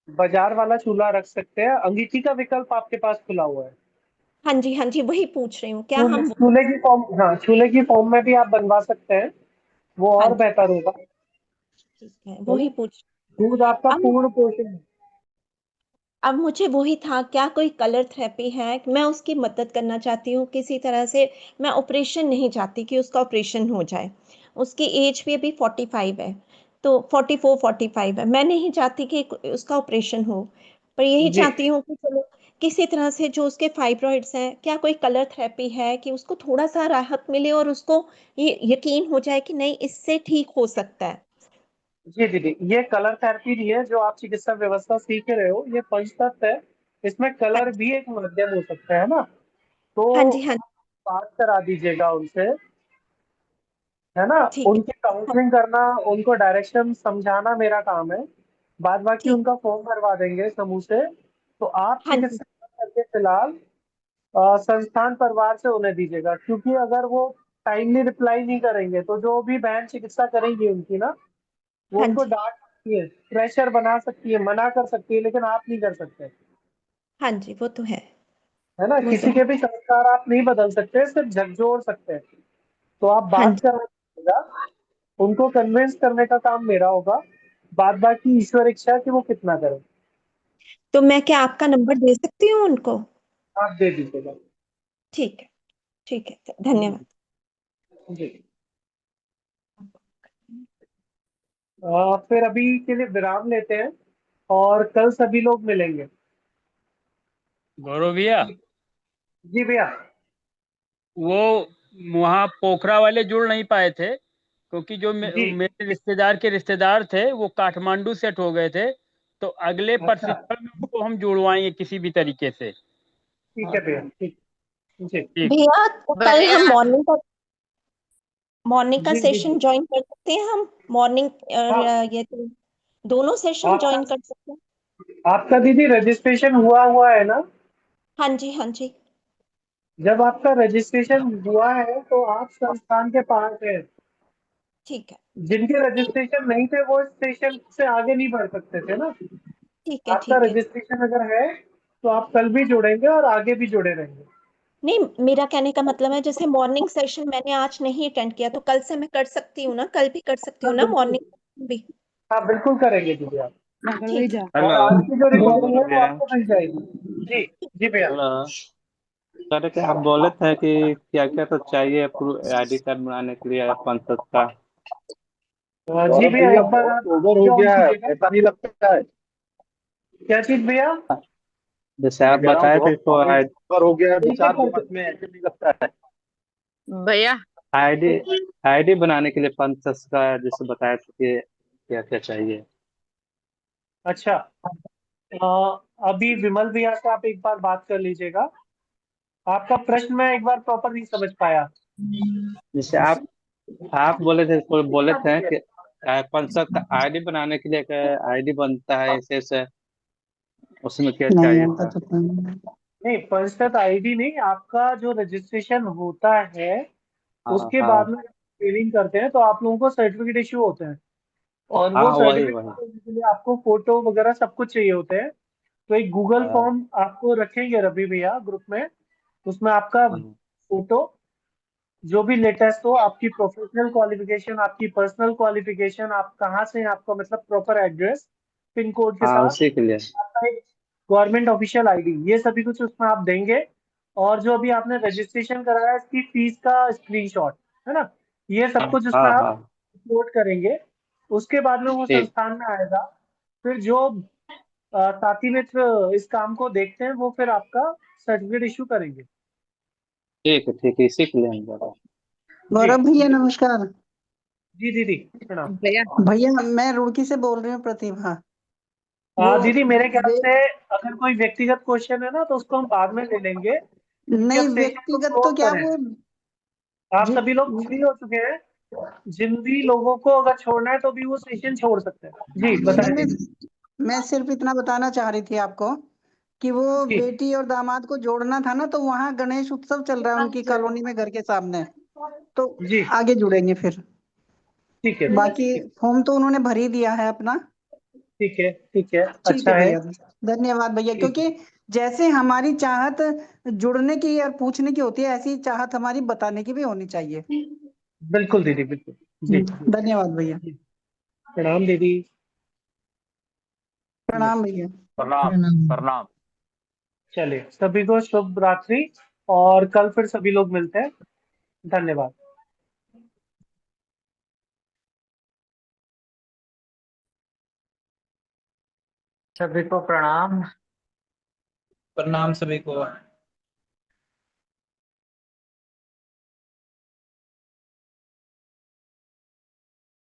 बाजार वाला चूल्हा रख सकते हैं, अंगीठी का विकल्प आपके पास खुला हुआ है। हाँ जी, हाँ जी, वही पूछ रही हूँ, क्या हम चूल्हे वो, चूल्हे की फॉर्म, हाँ, चूल्हे की फॉर्म में भी आप बनवा सकते हैं, वो हाँ और जी, बेहतर होगा। ठीक है, है वही ना? पूछ। दूध आपका अब पूर्ण पोषण है। अब मुझे वही था, क्या कोई कलर थेरेपी है? मैं उसकी मदद करना चाहती हूँ किसी तरह से। मैं ऑपरेशन नहीं चाहती कि उसका ऑपरेशन हो जाए। उसकी एज भी अभी 45 है, तो 44-45 है। मैं नहीं चाहती कि उसका ऑपरेशन हो, पर यही जी चाहती हूँ कि चलो किसी तरह से जो उसके फाइब्रॉइड्स हैं, क्या कोई कलर थेरेपी है कि उसको थोड़ा सा राहत मिले और उसको ये यकीन हो जाए कि नहीं, इससे ठीक हो सकता है। जी दीदी, ये कलर थेरेपी नहीं है जो आप चिकित्सा व्यवस्था सीख रहे हो, ये पंचतत्व है। इसमें हाँ कलर जी, भी एक माध्यम हो सकता है ना। तो हाँ जी, हाँ जी, आप बात करा दीजिएगा उनसे, है ना। ठीक उनकी है, हाँ, काउंसलिंग करना, उनको डायरेक्शन समझाना मेरा काम है। बाद बाकी ठीक, उनका फॉर्म भरवा देंगे समूह से। तो आप हाँ जी, चिकित्सा करके फिलहाल संस्थान परिवार से उन्हें दीजिएगा, क्योंकि अगर वो टाइमली रिप्लाई नहीं करेंगे तो जो भी बहन चिकित्सा करेंगी उनकी ना, वो हाँ उनको जी, डांट सकती है, प्रेशर बना सकती है, मना कर सकती है, लेकिन आप नहीं कर सकते। हाँ जी, वो तो है, है ना, वो तो किसी है। के भी संस्कार आप नहीं बदल सकते, सिर्फ झकझोर सकते हैं। तो आप हाँ बात जी, करेगा, उनको कन्विंस करने का काम मेरा होगा। बाद बाकी ईश्वर इच्छा कि वो कितना करें। तो मैं क्या आपका नंबर दे सकती हूँ उनको? आप दे दीजिएगा। ठीक है। ठीक है, धन्यवाद। जी। फिर अभी के लिए विराम लेते हैं और कल सभी लोग मिलेंगे। गौरव भैया, जी भैया। वो वहाँ पोखरा वाले जुड़ नहीं पाए थे क्योंकि जो जी। मेरे रिश्तेदार के रिश्तेदार थे वो काठमांडू सेट हो गए थे, तो अगले अच्छा, प्रशिक्षण में उनको हम जुड़वाएंगे किसी भी तरीके से। ठीक है भैया, ठीक। जी ठीक। भैया कल हम मॉर्निंग का जी जी सेशन जी। ज्वाइन कर सकते हैं हम? मॉर्निंग और हाँ, ये तो दोनों सेशन आपका ज्वाइन कर सकते हैं? आपका दीदी रजिस्ट्रेशन हुआ है ना? हाँ जी, हाँ जी। जब आपका रजिस्ट्रेशन हुआ है तो आप संस्थान के पास हैं। ठीक है, जिनके रजिस्ट्रेशन नहीं थे वो इस सेशन से आगे नहीं बढ़ सकते थे ना। ठीक है, आपका ठीक है। रजिस्ट्रेशन अगर है तो आप कल भी जुड़ेंगे और आगे भी जुड़े रहेंगे। नहीं, मेरा कहने का मतलब है जैसे मॉर्निंग सेशन मैंने आज नहीं अटेंड किया तो कल से मैं कर सकती हूँ ना, कल भी कर सकती हाँ हूँ ना बिल्कुल। मॉर्निंग भी? हाँ बिल्कुल करेंगे दीदी आप। ठीक है। और आज की जो रिकॉर्डिंग है वो भैया, आपको मिल जाएगी। जी जी भैया। हेलो सर, क्या आप बोले थे कि क्या क्या तो चाहिए आईडी कार्ड बनाने के लिए 500 का? जी गौरव भैया भैया एक बार बहुत आप ओवर हो ऑन गया है, कीजिएगा। ऐसा नहीं लगता है? क्या चीज भैया? जैसे मैं आप कह रहा हूँ बताए थे बहुत तो ओवर हो गया है, एक एक 2-4 करके। मिनट में, ऐसे नहीं लगता है? भैया आईडी आईडी बनाने के लिए 500 का जैसे बताए थे कि क्या क्या चाहिए। अच्छा, अभी विमल भैया से आप एक बार बात कर लीजिएगा। आपका प्रश्न मैं एक बार प्रॉपर नहीं समझ पाया। जैसे आप बोले थे कि 500 का आईडी बनाने के लिए आईडी बनता है ऐसे ऐसे, उसमें क्या चाहिए था? नहीं, पंचायत आईडी नहीं, आपका जो रजिस्ट्रेशन होता है हाँ उसके बाद हाँ में फिलिंग करते हैं तो आप लोगों को सर्टिफिकेट इशू होते हैं और वो हाँ, वही सर्टिफिकेट वही। देने के लिए आपको फोटो वगैरह सब कुछ चाहिए होते हैं। तो एक गूगल हाँ फॉर्म आपको रखेंगे रवि भैया ग्रुप में। उसमें आपका हाँ फोटो, जो भी लेटेस्ट हो, आपकी प्रोफेशनल क्वालिफिकेशन, आपकी पर्सनल क्वालिफिकेशन, आप कहाँ से हैं, आपका मतलब प्रॉपर एड्रेस, पिन कोड के हाँ, साथ, उसी के लिए। आपका एक गवर्नमेंट ऑफिशियल आईडी, ये सभी कुछ उसमें आप देंगे। और जो अभी आपने रजिस्ट्रेशन कराया है इसकी फीस का स्क्रीनशॉट, है ना, ये सब कुछ उसमें हाँ आप हाँ, अपलोड करेंगे। उसके बाद में वो ठीक संस्थान में आएगा। फिर जो साथी मित्र इस काम को देखते हैं वो फिर आपका सर्टिफिकेट इशू करेंगे। ठीक है, इसी के लिए हम बोल रहे हैं। जी गौरव भैया नमस्कार। जी दीदी प्रणाम। भैया भैया मैं रुड़की से बोल रही हूँ, प्रतिभा। वो दीदी मेरे ख्याल वे, से अगर कोई व्यक्तिगत क्वेश्चन है ना तो उसको हम बाद में ले लेंगे क्योंकि अब नहीं सेशन को व्यक्तिगत तो क्लोज क्या पर है। वो आप जी, सभी लोग फ्री हो चुके हैं। जिन भी लोगों को अगर छोड़ना है तो भी वो सेशन छोड़ सकते हैं। जी नहीं बताएं दीदी। मैं सिर्फ इतना बताना चाह रही थी आपको कि वो जी बेटी और दामाद को जोड़ना था ना, तो वहाँ गणेश उत्सव चल रहा है उनकी कॉलोनी में, घर के सामने। तो जी आगे जुड़ेंगे फिर। ठीक है बाकी ठीक फॉर्म तो उन्होंने भर ही दिया है अपना। ठीक है ठीक है, ठीक अच्छा है है। भैया, धन्यवाद भैया। ठीक है, क्योंकि जैसे हमारी चाहत जुड़ने की और पूछने की होती है, ऐसी चाहत हमारी बताने की भी होनी चाहिए। बिल्कुल दीदी बिल्कुल। जी धन्यवाद भैया। जी। प्रणाम दीदी। जी प्रणाम भैया। प्रणाम प्रणाम। चलिए, सभी को शुभ रात्रि और कल फिर सभी लोग मिलते हैं। धन्यवाद। सभी को प्रणाम। प्रणाम सभी को।